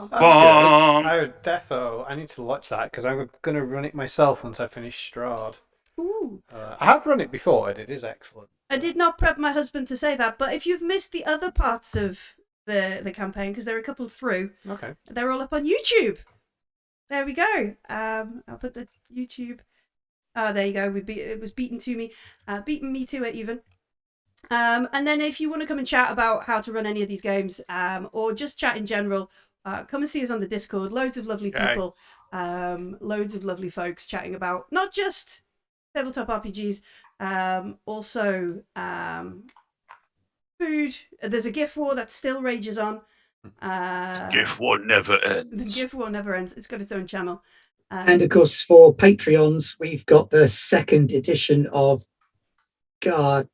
I need to watch that because I'm going to run it myself once I finish Strahd. Ooh. I have run it before and it is excellent. I did not prep my husband to say that, but if you've missed the other parts of the campaign, because there are a couple through, Okay. they're all up on YouTube. There we go. I'll put the YouTube. Oh, there you go. It was beaten me to it even. And then if you want to come and chat about how to run any of these games, or just chat in general, come and see us on the Discord. Loads of lovely people, loads of lovely folks chatting about not just tabletop RPGs, also food. There's a GIF war that still rages on. GIF war never ends. The GIF war never ends. It's got its own channel. And of course, for Patreons, we've got the second edition of Gartopia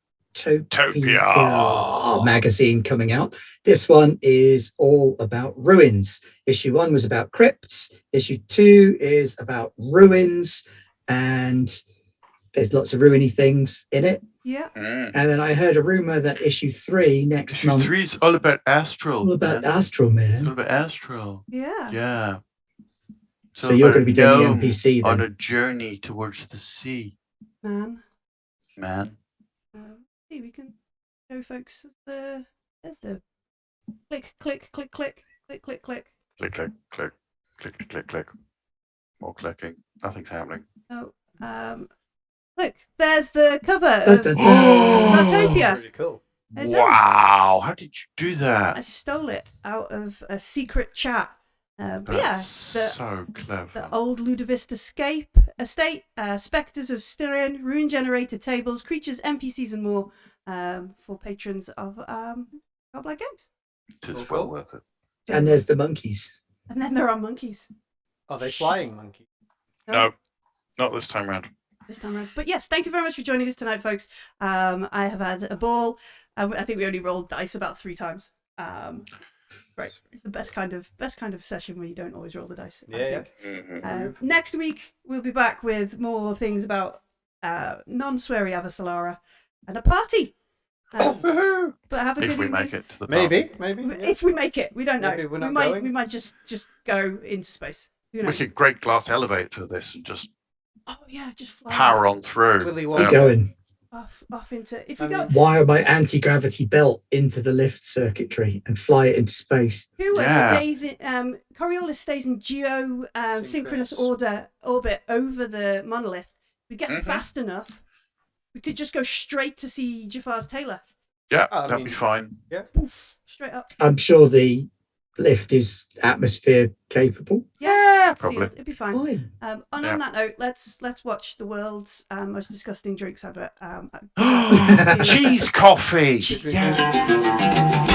magazine coming out. This one is all about ruins. Issue 1 was about crypts. Issue 2 is about ruins, and there's lots of ruiny things in it. Yeah. And then I heard a rumor that issue 3 next month. Issue 3 is all about Astral. All about Astral, man. It's all about Astral. Yeah. Yeah. So you're going to be doing the NPC then. On a journey towards the sea. Man. See, we can show folks there's the click, click, click, click, click, click, click. Click, click, click, click, click, click. More clicking. Nothing's happening. Oh, look, there's the cover of Gartopia. Pretty cool. It does. Wow, how did you do that? I stole it out of a secret chat. But That's so clever. The old Ludovist estate, spectres of Styrian, rune generator tables, creatures, NPCs, and more for patrons of Godlike Games. It is well worth it. And there's the monkeys. And then there are monkeys. Are they flying monkeys? No, not this time round. But yes, thank you very much for joining us tonight, folks. I have had a ball. I think we only rolled dice about 3 times. Right, it's the best kind of session where you don't always roll the dice. I think. Mm-hmm. Next week we'll be back with more things about non-sweary Avasalara, and a party. Woohoo! But have a If good we evening. make it to the party. Maybe. Yeah. If we make it, we don't know. Maybe we're we not might going. we might just go into space. Who We knows? could great glass elevator this and just Oh yeah, just fly power on through. Willy Keep Wonka. going. off into. If I we go, mean- Wire my anti-gravity belt into the lift circuitry and fly it into space. Kula Yeah. stays in Coriolis stays in synchronous Synchronous. orbit over the monolith. If we get Mhm. fast enough, we could just go straight to see Jafar's tailor. Yeah, I that'd mean- be fine. Poof, straight up. I'm sure the lift is atmosphere capable. Yeah, it's probably. sealed. It'd be fine. Fine. And Yeah. on that note, let's watch the world's most disgusting drinks advert. Cheese coffee. Yeah.